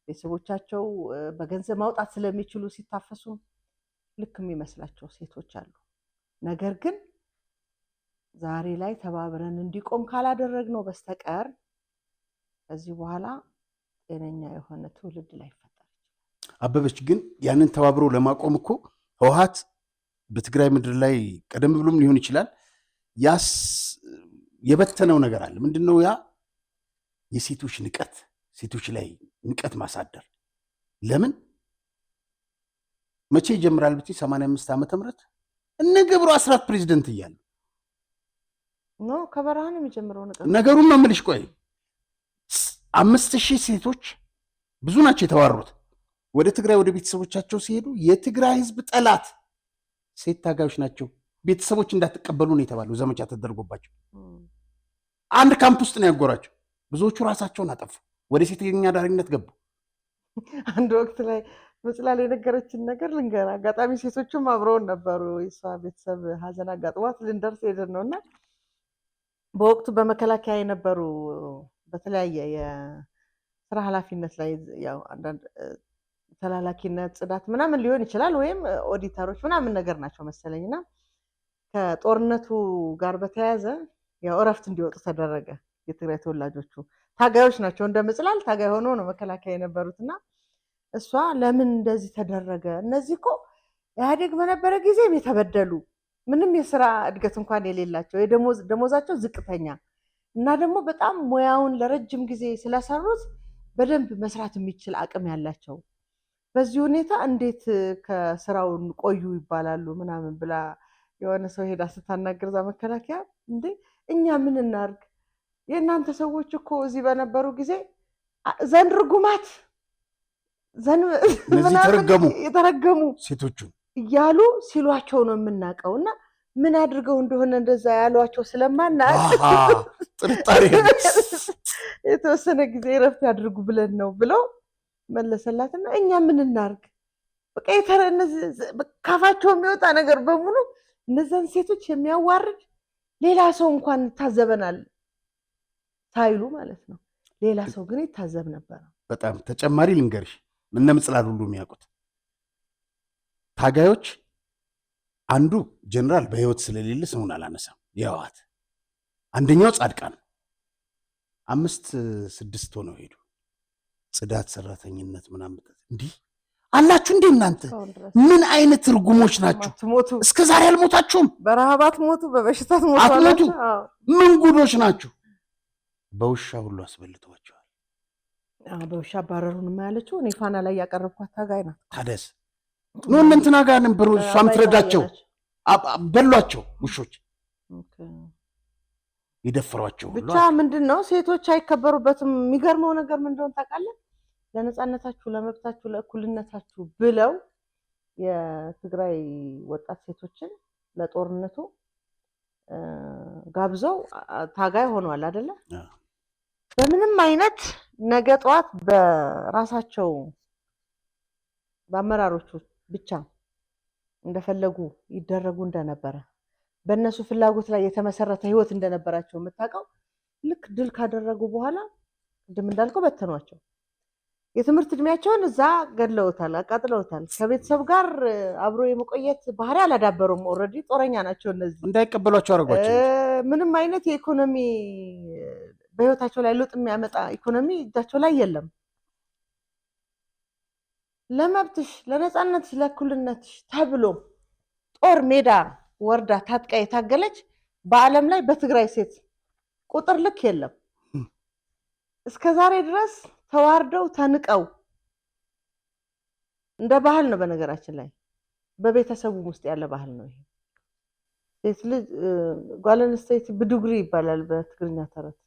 ቤተሰቦቻቸው በገንዘብ ማውጣት ስለሚችሉ ሲታፈሱ ልክ የሚመስላቸው ሴቶች አሉ። ነገር ግን ዛሬ ላይ ተባብረን እንዲቆም ካላደረግነው በስተቀር ከዚህ በኋላ ጤነኛ የሆነ ትውልድ ላይ ይፈጠር ይችላል። አበበች ግን ያንን ተባብሮ ለማቆም እኮ ህወሓት በትግራይ ምድር ላይ ቀደም ብሎም ሊሆን ይችላል ያስ የበተነው ነገር አለ። ምንድነው ያ? የሴቶች ንቀት፣ ሴቶች ላይ ንቀት ማሳደር። ለምን መቼ ይጀምራል ብትይ 85 ዓመተ ምህረት እነ ገብሩ አስራት ፕሬዝዳንት እያሉ ነው ከበረሃ ነው የሚጀምረው ነገሩን ነው የምልሽ። ቆይ 5000 ሴቶች ብዙ ናቸው የተዋሩት። ወደ ትግራይ ወደ ቤተሰቦቻቸው ሲሄዱ የትግራይ ህዝብ ጠላት ሴት ታጋዮች ናቸው፣ ቤተሰቦች እንዳትቀበሉ ነው የተባለው። ዘመቻ ተደርጎባቸው አንድ ካምፕ ውስጥ ነው ያጎራቸው። ብዙዎቹ ራሳቸውን አጠፉ፣ ወደ ሴተኛ አዳሪነት ገቡ። አንድ ወቅት ላይ መጽላል የነገረችን ነገር ልንገር። አጋጣሚ ሴቶቹም አብረውን ነበሩ። የሷ ቤተሰብ ሀዘን አጋጥሟት ልንደርስ ሄደን ነው እና በወቅቱ በመከላከያ የነበሩ በተለያየ የስራ ኃላፊነት ላይ ያው አንዳንድ ተላላኪነት፣ ጽዳት ምናምን ሊሆን ይችላል ወይም ኦዲተሮች ምናምን ነገር ናቸው መሰለኝና ከጦርነቱ ጋር በተያያዘ ያው እረፍት እንዲወጡ ተደረገ። የትግራይ ተወላጆቹ ታጋዮች ናቸው፣ እንደ መጽላል ታጋይ ሆኖ ነው መከላከያ የነበሩትና እሷ ለምን እንደዚህ ተደረገ? እነዚህ እኮ ኢህአዴግ በነበረ ጊዜም የተበደሉ ምንም የስራ እድገት እንኳን የሌላቸው ደሞዛቸው ዝቅተኛ እና ደግሞ በጣም ሙያውን ለረጅም ጊዜ ስለሰሩት በደንብ መስራት የሚችል አቅም ያላቸው በዚህ ሁኔታ እንዴት ከስራውን ቆዩ ይባላሉ ምናምን ብላ የሆነ ሰው ሄዳ ስታናገር እዛ መከላከያ እንዴ እኛ ምን እናርግ? የእናንተ ሰዎች እኮ እዚህ በነበሩ ጊዜ ዘንድ ርጉማት የተረገሙ ሴቶቹ እያሉ ሲሏቸው ነው የምናውቀው እና ምን አድርገው እንደሆነ እንደዛ ያሏቸው ስለማናውቅ ጥርጣሬ የተወሰነ ጊዜ እረፍት ያድርጉ ብለን ነው ብለው መለሰላትና እኛ ምን እናርግ? በቃ ካፋቸው የሚወጣ ነገር በሙሉ እነዛን ሴቶች የሚያዋርድ ሌላ ሰው እንኳን ይታዘበናል ሳይሉ ማለት ነው። ሌላ ሰው ግን ይታዘብ ነበር። በጣም ተጨማሪ ልንገርሽ፣ እነ ምጽላል ሁሉ የሚያውቁት ታጋዮች አንዱ ጀነራል በህይወት ስለሌለ ስሙን አላነሳም፣ የህወሓት አንደኛው ጻድቃን 5-6 ሆነው ሄዱ። ጽዳት ሰራተኝነት ምናምን እንዲህ አላችሁ እንዴ እናንተ? ምን አይነት ርጉሞች ናችሁ? እስከ ዛሬ አልሞታችሁም? በረሃባት ሞቱ፣ በበሽታት ሞቱ፣ አትሞቱ። ምን ጉዶች ናችሁ? በውሻ ሁሉ አስበልተዋቸዋል። በውሻ አባረሩን ያለችው እኔ ፋና ላይ ያቀረብኳት ታጋይ ናት። ታደስ ነው እንትና ጋር ነበር እሷም ትረዳቸው በሏቸው ውሾች ይደፍሯቸው ሁሉ። ብቻ ምንድነው ሴቶች አይከበሩበትም። የሚገርመው ነገር ምን እንደሆነ ታውቃለህ? ለነጻነታችሁ፣ ለመብታችሁ፣ ለእኩልነታችሁ ብለው የትግራይ ወጣት ሴቶችን ለጦርነቱ ጋብዘው ታጋይ ሆነዋል አይደለ? በምንም አይነት ነገ ጠዋት በራሳቸው በአመራሮቹ ብቻ እንደፈለጉ ይደረጉ እንደነበረ በእነሱ ፍላጎት ላይ የተመሰረተ ህይወት እንደነበራቸው የምታውቀው ልክ ድል ካደረጉ በኋላ ቅድም እንዳልከው በተኗቸው። የትምህርት እድሜያቸውን እዛ ገድለውታል፣ አቃጥለውታል። ከቤተሰብ ጋር አብሮ የመቆየት ባህሪ አላዳበሩም። ኦልሬዲ ጦረኛ ናቸው እነዚህ። እንዳይቀበሏቸው አደረጓቸው። ምንም አይነት የኢኮኖሚ በህይወታቸው ላይ ለውጥ የሚያመጣ ኢኮኖሚ እጃቸው ላይ የለም። ለመብትሽ፣ ለነጻነትሽ፣ ለእኩልነትሽ ተብሎ ጦር ሜዳ ወርዳ ታጥቃ የታገለች በዓለም ላይ በትግራይ ሴት ቁጥር ልክ የለም። እስከ ዛሬ ድረስ ተዋርደው ተንቀው እንደ ባህል ነው። በነገራችን ላይ በቤተሰቡ ውስጥ ያለ ባህል ነው ይሄ። ሴት ልጅ ጓለንስቴት ብዱግሪ ይባላል በትግርኛ ተረት።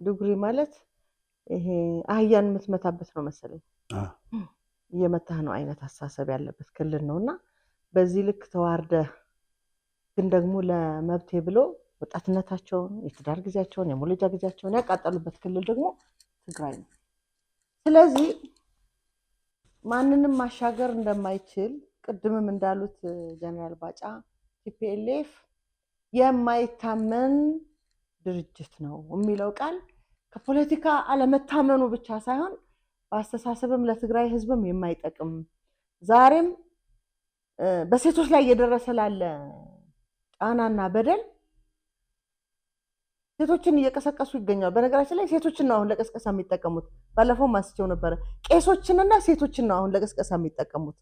ዱግሪ ማለት ይሄ አህያን የምትመታበት ነው መሰለኝ። እየመታህ ነው አይነት አሳሰብ ያለበት ክልል ነውና በዚህ ልክ ተዋርደ ግን ደግሞ ለመብቴ ብሎ ወጣትነታቸውን፣ የትዳር ጊዜያቸውን፣ የሞለጃ ጊዜያቸውን ያቃጠሉበት ክልል ደግሞ ትግራይ ነው። ስለዚህ ማንንም ማሻገር እንደማይችል ቅድምም እንዳሉት ጀነራል ባጫ ቲፒኤልኤፍ የማይታመን ድርጅት ነው የሚለው ቃል ከፖለቲካ አለመታመኑ ብቻ ሳይሆን በአስተሳሰብም ለትግራይ ህዝብም የማይጠቅም ዛሬም በሴቶች ላይ እየደረሰ ላለ ጫናና በደል ሴቶችን እየቀሰቀሱ ይገኛሉ። በነገራችን ላይ ሴቶችን ነው አሁን ለቀስቀሳ የሚጠቀሙት። ባለፈው ማስቸው ነበረ። ቄሶችንና ሴቶችን ነው አሁን ለቀስቀሳ የሚጠቀሙት።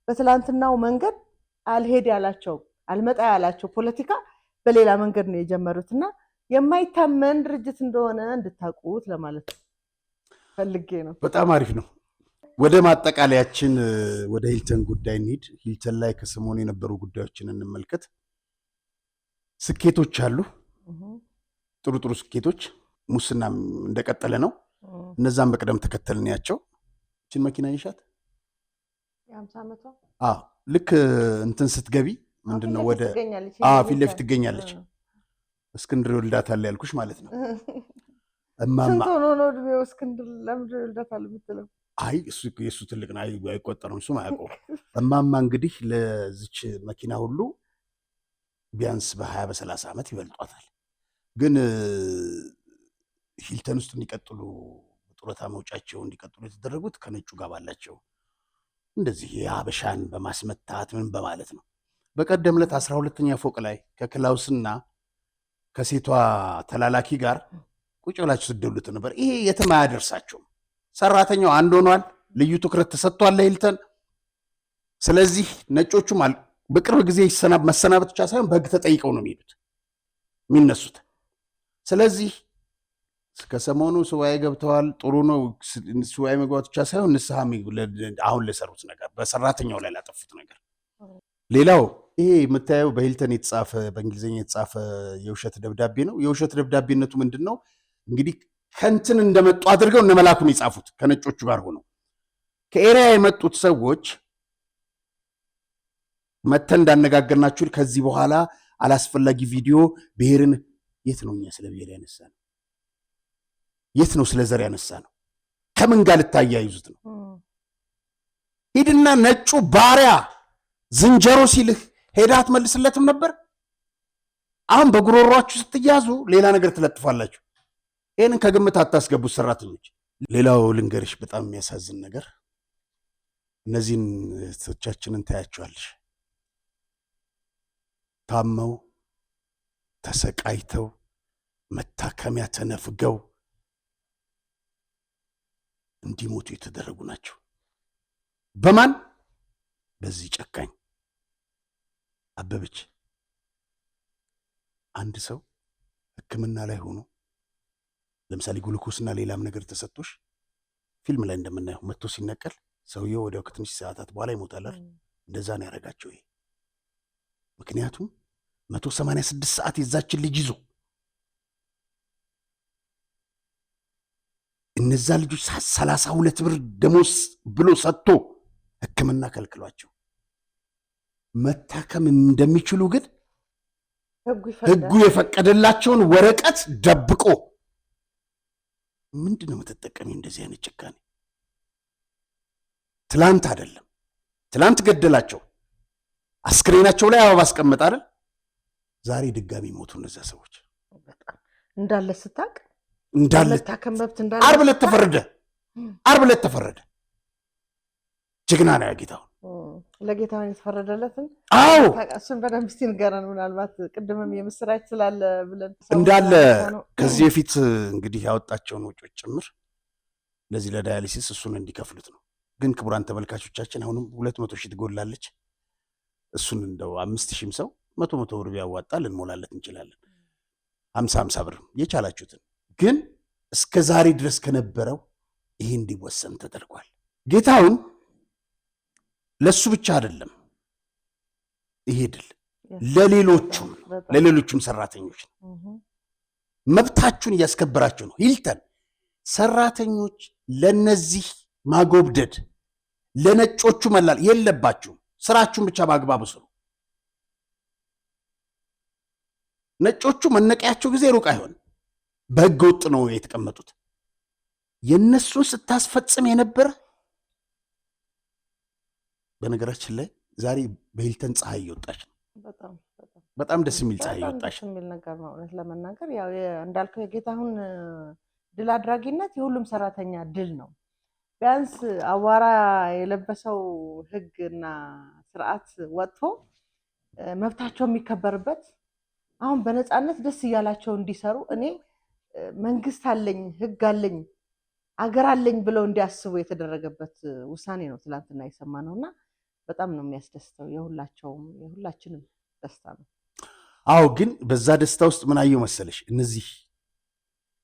በትላንትናው መንገድ አልሄድ ያላቸው አልመጣ ያላቸው ፖለቲካ በሌላ መንገድ ነው የጀመሩትና የማይታመን ድርጅት እንደሆነ እንድታውቁት ለማለት ፈልጌ ነው። በጣም አሪፍ ነው። ወደ ማጠቃለያችን ወደ ሂልተን ጉዳይ እንሂድ። ሂልተን ላይ ከሰሞኑ የነበሩ ጉዳዮችን እንመልከት። ስኬቶች አሉ፣ ጥሩ ጥሩ ስኬቶች። ሙስናም እንደቀጠለ ነው። እነዛም በቅደም ተከተል እንያቸው። እችን መኪና ይሻት ልክ እንትን ስትገቢ ምንድነው ወደ ፊት ለፊት ትገኛለች። እስክንድር ይወልዳታል ያልኩሽ ማለት ነው። እማማ ስንት ሆኖ ነው እድሜው እስክንድር? ለምንድን ይወልዳታል የምትለው? አይ የእሱ ትልቅ ነው፣ አይቆጠርም፣ እሱም አያውቀውም። እማማ እንግዲህ ለዚች መኪና ሁሉ ቢያንስ በ20 በ30 ዓመት ይበልጧታል። ግን ሂልተን ውስጥ እንዲቀጥሉ ጡረታ መውጫቸው እንዲቀጥሉ የተደረጉት ከነጩ ጋር ባላቸው እንደዚህ የሀበሻን በማስመታት ምን በማለት ነው። በቀደም ዕለት 12ኛ ፎቅ ላይ ከክላውስና ከሴቷ ተላላኪ ጋር ቁጭ ብላችሁ ስትደውሉት ነበር። ይሄ የትም አያደርሳቸውም። ሰራተኛው አንድ ሆኗል። ልዩ ትኩረት ተሰጥቷል ለሂልተን። ስለዚህ ነጮቹም በቅርብ ጊዜ መሰናበት ብቻ ሳይሆን በህግ ተጠይቀው ነው የሚነሱት። ስለዚህ ከሰሞኑ ሱባኤ ገብተዋል። ጥሩ ነው። ሱባኤ መግባት ብቻ ሳይሆን ንስሐ አሁን ለሰሩት ነገር፣ በሰራተኛው ላይ ላጠፉት ነገር። ሌላው ይሄ የምታየው በሂልተን የተጻፈ በእንግሊዝኛ የተጻፈ የውሸት ደብዳቤ ነው። የውሸት ደብዳቤነቱ ምንድን ነው እንግዲህ ከንትን እንደመጡ አድርገው እነ መላኩን የጻፉት ከነጮቹ ጋር ሆነው ከኤሪያ የመጡት ሰዎች መተን እንዳነጋገርናችሁ ከዚህ በኋላ አላስፈላጊ ቪዲዮ ብሔርን የት ነው እኛ ስለ ብሔር ያነሳ ነው? የት ነው ስለ ዘር ያነሳ ነው? ከምን ጋር ልታያይዙት ነው? ሂድና ነጩ ባሪያ ዝንጀሮ ሲልህ ሄዳ አትመልስለትም ነበር? አሁን በጉሮሯችሁ ስትያዙ ሌላ ነገር ትለጥፋላችሁ። ይህንን ከግምት አታስገቡት ሰራተኞች። ሌላው ልንገርሽ በጣም የሚያሳዝን ነገር እነዚህን እህቶቻችንን ታያቸዋለሽ። ታመው ተሰቃይተው መታከሚያ ተነፍገው እንዲሞቱ የተደረጉ ናቸው። በማን? በዚህ ጨካኝ አበበች። አንድ ሰው ሕክምና ላይ ሆኖ ለምሳሌ ግሉኮስና ሌላም ነገር ተሰጥቶሽ ፊልም ላይ እንደምናየው መጥቶ ሲነቀል ሰውየው ወዲያው ከትንሽ ሰዓታት በኋላ ይሞታል። እንደዛ ነው ያደረጋቸው ይሄ። ምክንያቱም 186 ሰዓት የዛችን ልጅ ይዞ እነዛ ልጆች 32 ብር ደሞዝ ብሎ ሰጥቶ ሕክምና ከልክሏቸው መታከም እንደሚችሉ ግን ሕጉ የፈቀደላቸውን ወረቀት ደብቆ ምንድን ነው የምትጠቀሚው? እንደዚህ አይነት ጭካኔ ትላንት አይደለም፣ ትላንት ገደላቸው፣ አስክሬናቸው ላይ አበባ አስቀመጠ አይደል? ዛሬ ድጋሚ ሞቱ እነዛ ሰዎች። እንዳለ ስታቅ እንዳለ ታከም መብት እንዳለ ዓርብ ዕለት ተፈረደ። ጀግና ነው ጌታሁን። ለጌታሁን የተፈረደለትን አዎ፣ እሱን በደንብ እስቲ ንገረን። ምናልባት ቅድምም የምስራች ስላለ ብለን እንዳለ ከዚህ በፊት እንግዲህ ያወጣቸውን ወጪዎች ጭምር ለዚህ ለዳያሊሲስ እሱን እንዲከፍሉት ነው። ግን ክቡራን ተመልካቾቻችን አሁንም 200 ሺህ ትጎላለች። እሱን እንደው 5000ም ሰው 100 ብር ቢያዋጣ ልንሞላለት እንችላለን። 50 ብር የቻላችሁትን። ግን እስከ ዛሬ ድረስ ከነበረው ይሄ እንዲወሰን ተደርጓል። ጌታሁን ለሱ ብቻ አይደለም ይሄ ድል ለሌሎቹም ሰራተኞች ነው። መብታችሁን እያስከበራችሁ ነው። ሂልተን ሰራተኞች ለነዚህ ማጎብደድ ለነጮቹ መላል የለባችሁም። ስራችሁን ብቻ በአግባቡ ስሩ። ነጮቹ መነቀያቸው ጊዜ ሩቅ አይሆን፣ በህገ ወጥ ነው የተቀመጡት። የነሱን ስታስፈጽም የነበረ በነገራችን ላይ ዛሬ በሂልተን ፀሐይ እየወጣች ነው። በጣም ደስ የሚል ፀሐይ እየወጣች ነው። የሚል ነገር ነው። እውነት ለመናገር ያው እንዳልከው የጌታሁን ድል አድራጊነት የሁሉም ሰራተኛ ድል ነው። ቢያንስ አዋራ የለበሰው ህግና ስርዓት ወጥቶ መብታቸው የሚከበርበት አሁን በነፃነት ደስ እያላቸው እንዲሰሩ እኔ መንግስት አለኝ ህግ አለኝ አገር አለኝ ብለው እንዲያስቡ የተደረገበት ውሳኔ ነው ትላንትና የሰማነውና በጣም ነው የሚያስደስተው። የሁላችንም ደስታ ነው። አዎ፣ ግን በዛ ደስታ ውስጥ ምን አየው መሰለሽ? እነዚህ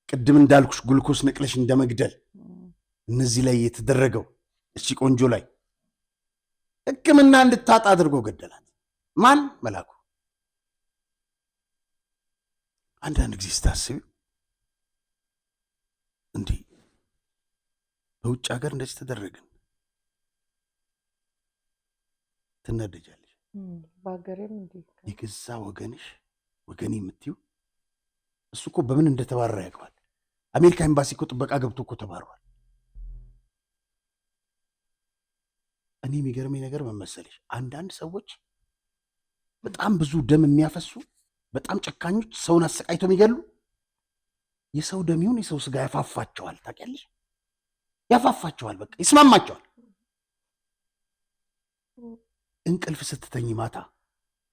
ቅድም እንዳልኩሽ ግሉኮስ ነቅለሽ እንደመግደል እነዚህ ላይ የተደረገው እቺ ቆንጆ ላይ ሕክምና እንድታጣ አድርጎ ገደላት። ማን? መላኩ። አንዳንድ ጊዜ ስታስቢው እንዴ በውጭ ሀገር እንደዚህ ተደረግን ትናደጃለሽ። በሀገሬም እንዴ የገዛ ወገኔ የምትይው እሱ እኮ በምን እንደተባረረ ያውቀዋል። አሜሪካ ኤምባሲ እኮ ጥበቃ ገብቶ እኮ ተባረዋል። እኔ የሚገርመኝ ነገር መመሰለሽ አንዳንድ ሰዎች በጣም ብዙ ደም የሚያፈሱ በጣም ጨካኞች፣ ሰውን አሰቃይቶ የሚገሉ የሰው ደም ይሁን የሰው ስጋ ያፋፋቸዋል። ታውቂያለሽ? ያፋፋቸዋል፣ በቃ ይስማማቸዋል። እንቅልፍ ስትተኝ ማታ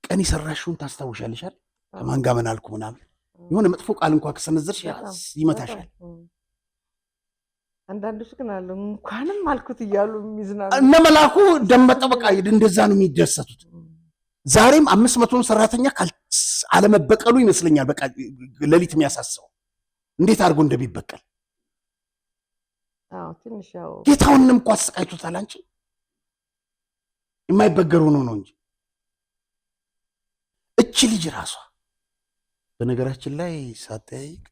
ቀን የሰራሽውን ታስታውሻለሽ አይደል? ከማን ጋር ምን አልኩ ምናምን የሆነ መጥፎ ቃል እንኳን ከሰነዘርሽ ይመታሻል። አንዳንዶች ግን አሉ እንኳንም አልኩት እያሉ የሚዝናኑ እነ መላኩ ደመጠ በቃ እንደዛ ነው የሚደሰቱት። ዛሬም 500 ሰራተኛ አለመበቀሉ ይመስለኛል በቃ ሌሊት የሚያሳስበው እንዴት አድርጎ እንደሚበቀል። አዎ ትንሽ ያው ጌታውንም እኮ አሰቃይቶታል። አንቺ የማይበገር ሆኖ ነው እንጂ እቺ ልጅ ራሷ በነገራችን ላይ ሳጠያይቅ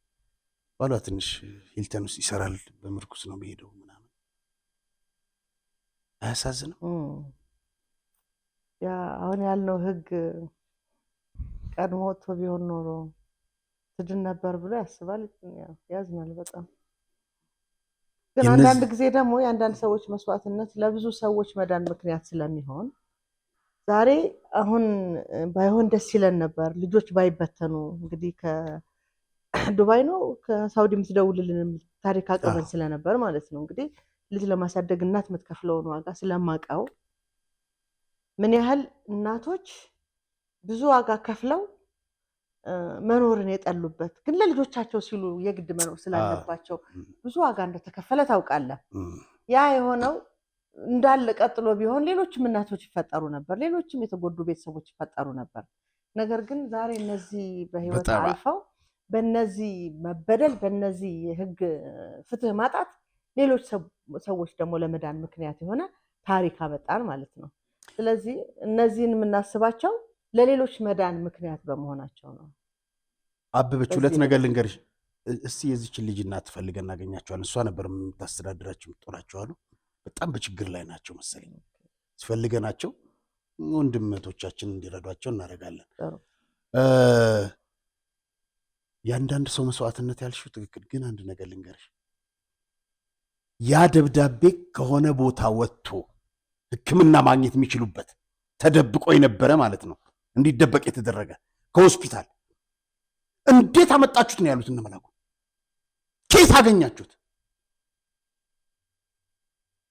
ባሏ ትንሽ ሂልተን ውስጥ ይሰራል፣ በምርኩስ ነው የሚሄደው ምናምን። አያሳዝንም? ያ አሁን ያልነው ህግ ቀድሞ ወጥቶ ቢሆን ኖሮ ትድን ነበር ብሎ ያስባል። ያዝናል በጣም። ግን አንዳንድ ጊዜ ደግሞ የአንዳንድ ሰዎች መስዋዕትነት ለብዙ ሰዎች መዳን ምክንያት ስለሚሆን ዛሬ አሁን ባይሆን ደስ ይለን ነበር ልጆች ባይበተኑ። እንግዲህ ከዱባይ ነው ከሳውዲ የምትደውልልን ታሪክ አቅርበን ስለነበር ማለት ነው። እንግዲህ ልጅ ለማሳደግ እናት የምትከፍለውን ዋጋ ስለማውቀው ምን ያህል እናቶች ብዙ ዋጋ ከፍለው መኖርን የጠሉበት ግን ለልጆቻቸው ሲሉ የግድ መኖር ስላለባቸው ብዙ ዋጋ እንደተከፈለ ታውቃለህ። ያ የሆነው እንዳለ ቀጥሎ ቢሆን ሌሎችም እናቶች ይፈጠሩ ነበር፣ ሌሎችም የተጎዱ ቤተሰቦች ይፈጠሩ ነበር። ነገር ግን ዛሬ እነዚህ በህይወት አልፈው በእነዚህ መበደል በእነዚህ የህግ ፍትህ ማጣት ሌሎች ሰዎች ደግሞ ለመዳን ምክንያት የሆነ ታሪክ አመጣን ማለት ነው። ስለዚህ እነዚህን የምናስባቸው ለሌሎች መዳን ምክንያት በመሆናቸው ነው። አበበች ሁለት ነገር ልንገርሽ እስቲ። የዚችን ልጅ እናት ፈልገን እናገኛቸዋለን። እሷ ነበር የምታስተዳድራቸው የምትጦራቸው አሉ። በጣም በችግር ላይ ናቸው መሰለኝ። ሲፈልገናቸው ወንድም እህቶቻችን እንዲረዷቸው እናደርጋለን። ያንዳንድ ሰው መስዋዕትነት ያልሽው ትክክል። ግን አንድ ነገር ልንገርሽ፣ ያ ደብዳቤ ከሆነ ቦታ ወጥቶ ሕክምና ማግኘት የሚችሉበት ተደብቆ የነበረ ማለት ነው፣ እንዲደበቅ የተደረገ ከሆስፒታል እንዴት አመጣችሁት ነው ያሉት እነ መላኩ። ከየት አገኛችሁት?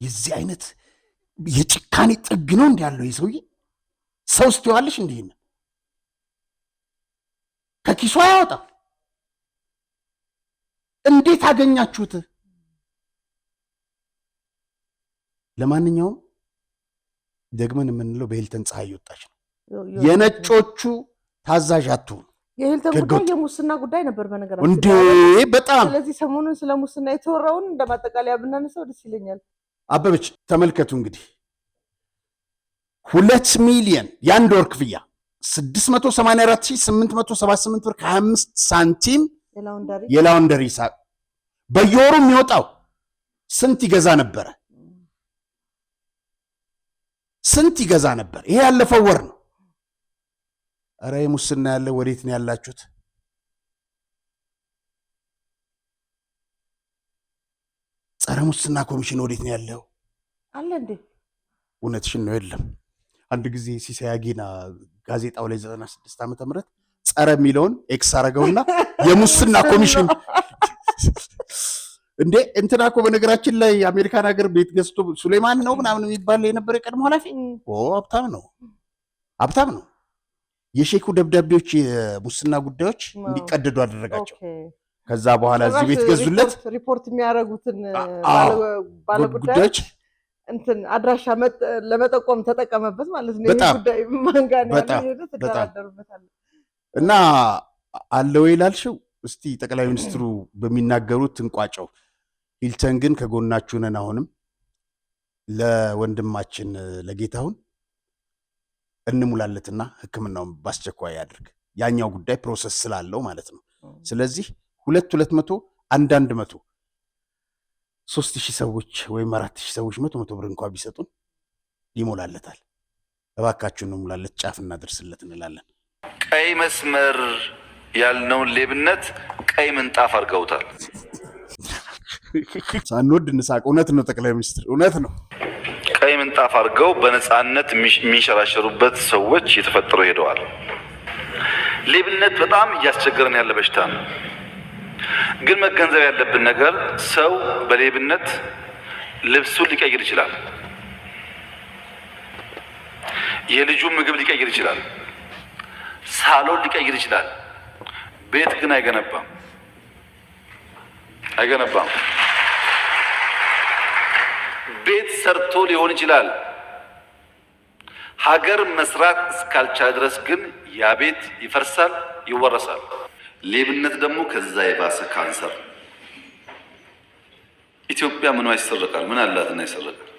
የዚህ አይነት የጭካኔ ጥግ ነው እንዲ ያለው የሰውዬ ሰው ስትዋለሽ እንዲህ ከኪሱ አያወጣም። እንዴት አገኛችሁት? ለማንኛውም ደግመን የምንለው በሂልተን ፀሐይ እየወጣች ነው። የነጮቹ ታዛዥ አትሁኑ። የሂልተን ጉዳይ የሙስና ጉዳይ ነበር በነገራችን እንዴ በጣም። ስለዚህ ሰሞኑን ስለ ሙስና የተወራውን እንደማጠቃለያ ብናነሳው ደስ ይለኛል። አበበች ተመልከቱ እንግዲህ 2 ሚሊዮን የአንድ ወር ክፍያ 684878 ብር ከ25 ሳንቲም የላውንደሪ ሂሳብ በየወሩ የሚወጣው ስንት ይገዛ ነበረ? ስንት ይገዛ ነበር? ይሄ ያለፈው ወር ነው። ኧረ ሙስና ያለ ወዴት ነው ያላችሁት? ጸረ ሙስና ኮሚሽን ወዴት ነው ያለው? አለ እንዴ? እውነትሽን ነው። የለም። አንድ ጊዜ ሲሳይ አጌና ጋዜጣው ላይ 96 ዓመተ ምህረት ጸረ የሚለውን ኤክስ አረገውና የሙስና ኮሚሽን እንዴ እንትና እኮ በነገራችን ላይ አሜሪካን ሀገር ቤት ገዝቶ ሱሌማን ነው ምናምን የሚባል የነበረ ቀድሞ ኃላፊ ሀብታም ነው። የሼኩ ደብዳቤዎች የሙስና ጉዳዮች እንዲቀደዱ አደረጋቸው። ከዛ በኋላ እዚህ ቤት ገዙለት። ሪፖርት የሚያደርጉትን ባለጉዳዮች እንትን አድራሻ ለመጠቆም ተጠቀመበት ማለት ነው። ይሄ ጉዳይ ማንጋና ተደራደሩበታል። እና አለው ይላልሽው። እስቲ ጠቅላይ ሚኒስትሩ በሚናገሩት እንቋጨው። ሂልተን ግን ከጎናችሁ ነን። አሁንም ለወንድማችን ለጌታሁን እንሙላለትና ሕክምናውን ባስቸኳይ ያድርግ። ያኛው ጉዳይ ፕሮሰስ ስላለው ማለት ነው። ስለዚህ 200 100 3000 ሰዎች ወይም 4000 ሰዎች 100 ብር እንኳን ቢሰጡን ይሞላለታል። እባካችሁን እንሙላለት፣ ጫፍ እናደርስለት እንላለን። ቀይ መስመር ያልነውን ሌብነት ቀይ ምንጣፍ አድርገውታል። ሳንወድ እንሳቅ። እውነት ነው ጠቅላይ ሚኒስትር፣ እውነት ነው። ቀይ ምንጣፍ አድርገው በነፃነት የሚንሸራሸሩበት ሰዎች የተፈጠሩ ሄደዋል። ሌብነት በጣም እያስቸገረን ያለ በሽታ ነው። ግን መገንዘብ ያለብን ነገር ሰው በሌብነት ልብሱን ሊቀይር ይችላል፣ የልጁን ምግብ ሊቀይር ይችላል፣ ሳሎን ሊቀይር ይችላል። ቤት ግን አይገነባም። ቤት ሰርቶ ሊሆን ይችላል። ሀገር መስራት እስካልቻለ ድረስ ግን ያ ቤት ይፈርሳል፣ ይወረሳል። ሌብነት ደግሞ ከዛ የባሰ ካንሰር። ኢትዮጵያ ምኗ ይሰረቃል? ምን አላትና ይሰረቃል?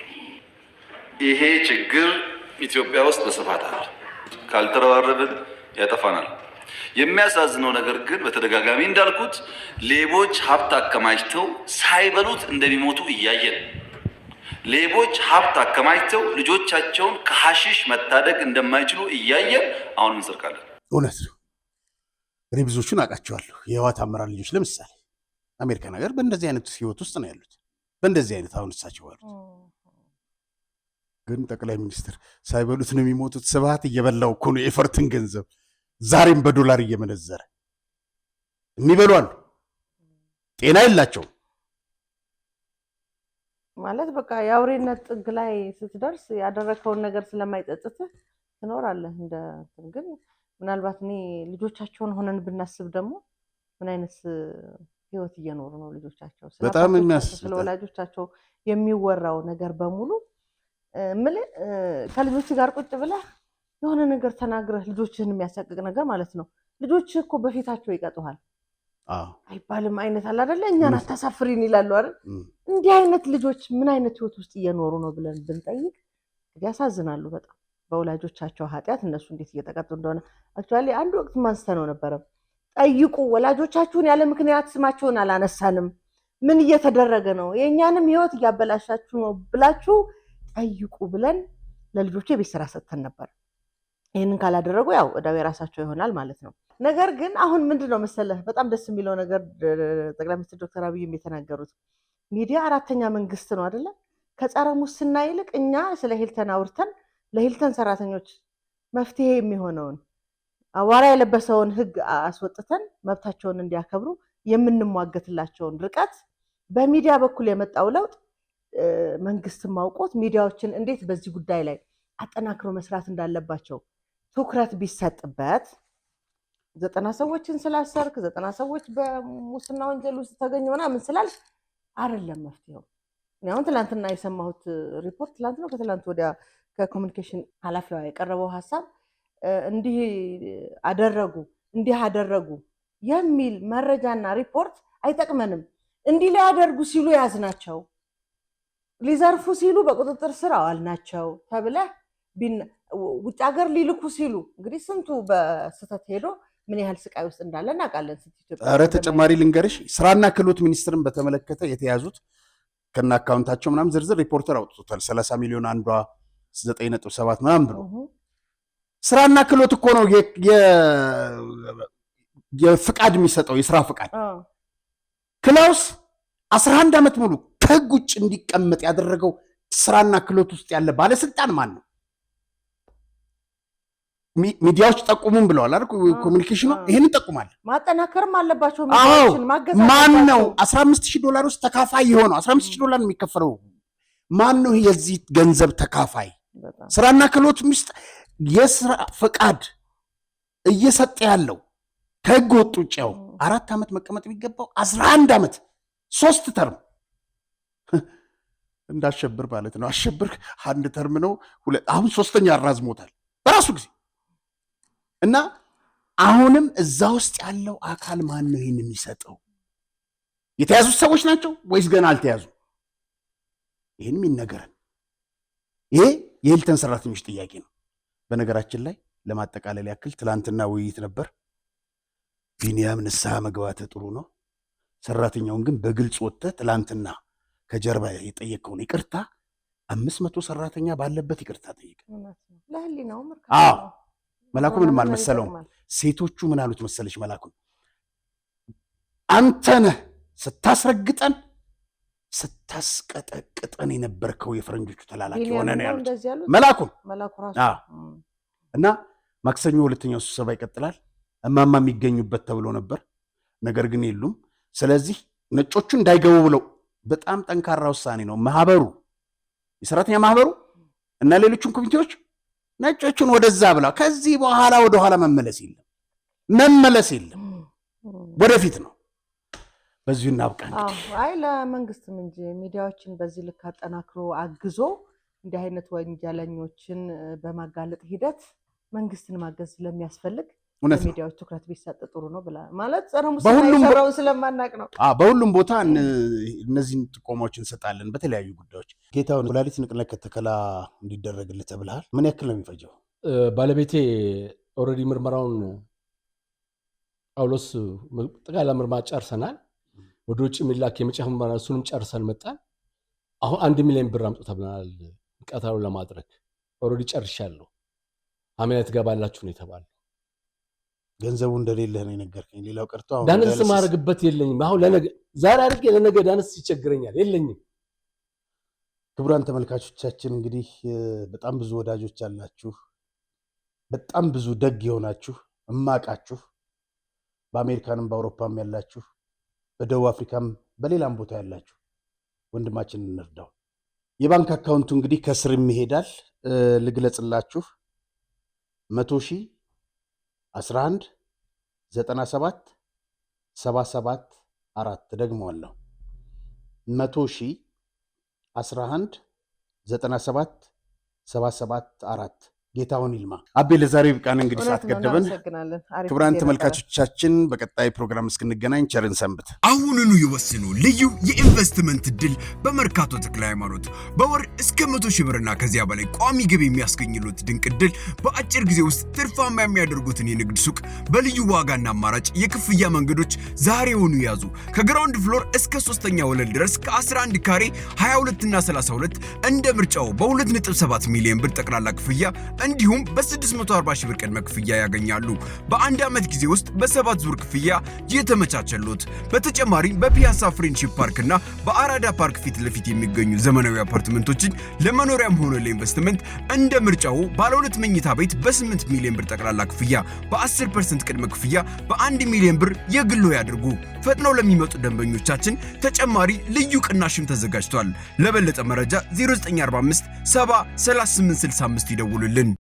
ይሄ ችግር ኢትዮጵያ ውስጥ በስፋት አለ። ካልተረባረብን ያጠፋናል። የሚያሳዝነው ነገር ግን በተደጋጋሚ እንዳልኩት ሌቦች ሀብት አከማችተው ሳይበሉት እንደሚሞቱ እያየን፣ ሌቦች ሀብት አከማችተው ልጆቻቸውን ከሐሺሽ መታደግ እንደማይችሉ እያየን አሁንም እንሰርቃለን። እውነት ነው። እኔ ብዙዎቹን አውቃቸዋለሁ። የህወሓት አመራር ልጆች ለምሳሌ አሜሪካ ነገር በእንደዚህ አይነት ህይወት ውስጥ ነው ያሉት። በእንደዚህ አይነት አሁን እሳቸው ያሉት ግን ጠቅላይ ሚኒስትር ሳይበሉት ነው የሚሞቱት። ስብሃት እየበላው እኮ ነው የኤፈርትን ገንዘብ ዛሬም በዶላር እየመነዘረ የሚበሉ አሉ። ጤና የላቸውም ማለት በቃ የአውሬነት ጥግ ላይ ስትደርስ ያደረከውን ነገር ስለማይጸጽትህ ትኖራለህ። ግን ምናልባት እኔ ልጆቻቸውን ሆነን ብናስብ ደግሞ ምን አይነት ህይወት እየኖሩ ነው ልጆቻቸው? በጣም የሚያስጠላ ስለ ወላጆቻቸው የሚወራው ነገር በሙሉ ከልጆች ጋር ቁጭ ብለህ የሆነ ነገር ተናግረህ ልጆችህን የሚያሳቅቅ ነገር ማለት ነው። ልጆች እኮ በፊታቸው ይቀጡሃል አይባልም አይነት አለ አይደለ? እኛን አታሳፍሪን ይላሉ አይደል? እንዲህ አይነት ልጆች ምን አይነት ህይወት ውስጥ እየኖሩ ነው ብለን ብንጠይቅ ያሳዝናሉ በጣም በወላጆቻቸው ኃጢአት እነሱ እንዴት እየተቀጡ እንደሆነ። አክቹዋሊ አንድ ወቅት ማንስተነው ነበረ። ጠይቁ ወላጆቻችሁን፣ ያለ ምክንያት ስማቸውን አላነሳንም፣ ምን እየተደረገ ነው፣ የእኛንም ህይወት እያበላሻችሁ ነው ብላችሁ ጠይቁ ብለን ለልጆቹ የቤት ስራ ሰጥተን ነበር። ይህንን ካላደረጉ ያው እዳው የራሳቸው ይሆናል ማለት ነው። ነገር ግን አሁን ምንድነው መሰለህ በጣም ደስ የሚለው ነገር ጠቅላይ ሚኒስትር ዶክተር አብይም የተናገሩት ሚዲያ አራተኛ መንግስት ነው አይደለ? ከጸረ ሙስና ይልቅ እኛ ስለ ሂልተን አውርተን ለሂልተን ሰራተኞች መፍትሄ የሚሆነውን አዋራ የለበሰውን ህግ አስወጥተን መብታቸውን እንዲያከብሩ የምንሟገትላቸውን ርቀት በሚዲያ በኩል የመጣው ለውጥ መንግስትም ማውቆት ሚዲያዎችን እንዴት በዚህ ጉዳይ ላይ አጠናክሮ መስራት እንዳለባቸው ትኩረት ቢሰጥበት 90 ሰዎችን ስላሰርክ 90 ሰዎች በሙስና ወንጀል ውስጥ ተገኘ ምናምን ስላልክ አይደለም መፍትሄው። አሁን ትላንትና የሰማሁት ሪፖርት ትላንት ነው ከትላንት ወዲያ ከኮሙኒኬሽን ኃላፊዋ የቀረበው ሀሳብ እንዲህ አደረጉ የሚል መረጃና ሪፖርት አይጠቅመንም። እንዲህ ሊያደርጉ ሲሉ ያዝናቸው፣ ሊዘርፉ ሲሉ በቁጥጥር ስር አዋልናቸው ተብለህ ውጭ ሀገር ሊልኩ ሲሉ እንግዲህ ስንቱ በስተት ሄዶ ምን ያህል ስቃይ ውስጥ እንዳለ እናውቃለን። ኧረ ተጨማሪ ልንገርሽ፣ ስራና ክህሎት ሚኒስትርን በተመለከተ የተያዙት ከና አካውንታቸው ምናምን ዝርዝር ሪፖርተር አውጥቶታል። 30 ሚሊዮን አንዷ 9.7 ምናምን ብሎ ስራና ክህሎት እኮ ነው የፍቃድ የሚሰጠው የስራ ፍቃድ። ክላውስ 11 ዓመት ሙሉ ከህግ ውጭ እንዲቀመጥ ያደረገው ስራና ክህሎት ውስጥ ያለ ባለስልጣን ማን ነው? ሚዲያዎች ጠቁሙም ብለዋል አይደል? ኮሙኒኬሽኑ ይሄን ይጠቁማል። ማጠናከርም አለባቸው ሚዲያዎችን ማገዝ። ማን ነው $15,000 ውስጥ ተካፋይ የሆነው? $15,000 የሚከፈለው ማን ነው? የዚህ ገንዘብ ተካፋይ ስራና ክህሎት ውስጥ የስራ ፍቃድ እየሰጠ ያለው ከህግ ወጥ ውጭ ያው 4 ዓመት መቀመጥ ቢገባው 11 ዓመት 3 ተርም እንዳሸብር ማለት ነው። አሸብር 1 ተርም ነው፣ አሁን 3ኛ አራዝሞታል በራሱ ጊዜ። እና አሁንም እዛ ውስጥ ያለው አካል ማን ነው ይሄን የሚሰጠው? የተያዙት ሰዎች ናቸው ወይስ ገና አልተያዙ? ይሄን የሚነገረን ይሄ የሂልተን ሰራተኞች ጥያቄ ነው። በነገራችን ላይ ለማጠቃለል ያክል ትላንትና ውይይት ነበር። ቢኒያም ንስሐ መግባት ጥሩ ነው። ሰራተኛውን ግን በግልጽ ወጥተህ ትላንትና ከጀርባ የጠየቀውን ይቅርታ 500 ሰራተኛ ባለበት ይቅርታ ጠይቅ። ለህሊናው መላኩ ምንም አልመሰለውም። ሴቶቹ ምን አሉት መሰለሽ? መላኩን አንተ ነህ ስታስረግጠን ስታስቀጠቅጠን የነበርከው የፈረንጆቹ ተላላኪ ሆነ ነው ያሉት መላኩን። እና ማክሰኞ ሁለተኛው ስብሰባ ይቀጥላል። እማማ የሚገኙበት ተብሎ ነበር፣ ነገር ግን የሉም። ስለዚህ ነጮቹ እንዳይገቡ ብለው በጣም ጠንካራ ውሳኔ ነው ማህበሩ፣ የሰራተኛ ማህበሩ እና ሌሎቹን ኮሚቴዎች ነጮቹን ወደዛ ብላ ከዚህ በኋላ ወደኋላ መመለስ የለም ወደፊት ነው። በዚሁ እናብቃ እንግዲህ። አይ ለመንግስትም እንጂ ሚዲያዎችን በዚህ ልክ አጠናክሮ አግዞ እንዲህ አይነት ወንጀለኞችን በማጋለጥ ሂደት መንግስትን ማገዝ ስለሚያስፈልግ ሚዲያዎች ትኩረት ቢሰጥ ጥሩ ነው ብላ ማለት ጸረ ሙስና ይሰራው ስለማናቅ ነው። በሁሉም ቦታ እነዚህን ጥቆማዎች እንሰጣለን በተለያዩ ጉዳዮች። ጌታውን ኩላሊት ንቅለ ተከላ እንዲደረግልህ ተብለሃል። ምን ያክል ነው የሚፈጀው? ባለቤቴ ኦልሬዲ ምርመራውን ጳውሎስ ጠቅላላ ምርመራ ጨርሰናል። ወደ ውጭ የሚላክ የመጨረሻ ምርመራ እሱንም ጨርሰን መጣን። አሁን 1 ሚሊዮን ብር አምጡ ተብለናል ቀጠሮ ለማድረግ። ኦልሬዲ ጨርሻለሁ። ሐምሌ ትገባላችሁ ነው የተባለው። ገንዘቡ እንደሌለህ ነው የነገርከኝ። ሌላው ቀርቶ አሁን ዳንስ ማድረግበት የለኝም። አሁን ለነገ ዛሬ አድርጌ ለነገ ዳንስ ይቸግረኛል፣ የለኝም። ክቡራን ተመልካቾቻችን እንግዲህ በጣም ብዙ ወዳጆች አላችሁ፣ በጣም ብዙ ደግ የሆናችሁ እማቃችሁ፣ በአሜሪካንም በአውሮፓም ያላችሁ፣ በደቡብ አፍሪካም በሌላም ቦታ ያላችሁ ወንድማችንን እንርዳው። የባንክ አካውንቱ እንግዲህ ከስርም ይሄዳል፣ ልግለጽላችሁ 100,000 11 97 77 4 ደግመዋለሁ 100,000 11 97 77 4 ጌታውን ይልማ። አቤ ለዛሬ ብቃን እንግዲህ ሰዓት ገደበን። ክቡራን ተመልካቾቻችን በቀጣይ ፕሮግራም እስክንገናኝ ቸርን ሰንብት። አሁኑኑ ይወስኑ። ልዩ የኢንቨስትመንት እድል በመርካቶ ተክለ ሃይማኖት በወር እስከ 100,000 ብርና ከዚያ በላይ ቋሚ ገቢ የሚያስገኝሉት ድንቅ እድል በአጭር ጊዜ ውስጥ ትርፋማ የሚያደርጉትን የንግድ ሱቅ በልዩ ዋጋና አማራጭ የክፍያ መንገዶች ዛሬውኑ ያዙ። ከግራውንድ ፍሎር እስከ 3ኛ ወለል ድረስ ከ11 ካሬ 22 እና 32 እንደ ምርጫው በ2.7 ሚሊዮን ብር ጠቅላላ ክፍያ እንዲሁም በ640,000 ብር ቅድመ ክፍያ ያገኛሉ። በአንድ ዓመት ጊዜ ውስጥ በ7 ዙር ክፍያ የተመቻቸሉት። በተጨማሪም በፒያሳ ፍሬንድሺፕ ፓርክና በአራዳ ፓርክ ፊት ለፊት የሚገኙ ዘመናዊ አፓርትመንቶችን ለመኖሪያም ሆነ ለኢንቨስትመንት እንደ ምርጫው ባለ 2 መኝታ ቤት በ8 ሚሊዮን ብር ጠቅላላ ክፍያ በ10% ቅድመ ክፍያ በ1 ሚሊዮን ብር የግሎ ያድርጉ። ፈጥነው ለሚመጡ ደንበኞቻችን ተጨማሪ ልዩ ቅናሽም ተዘጋጅቷል። ለበለጠ መረጃ 0945 70 3865 ይደውሉልን።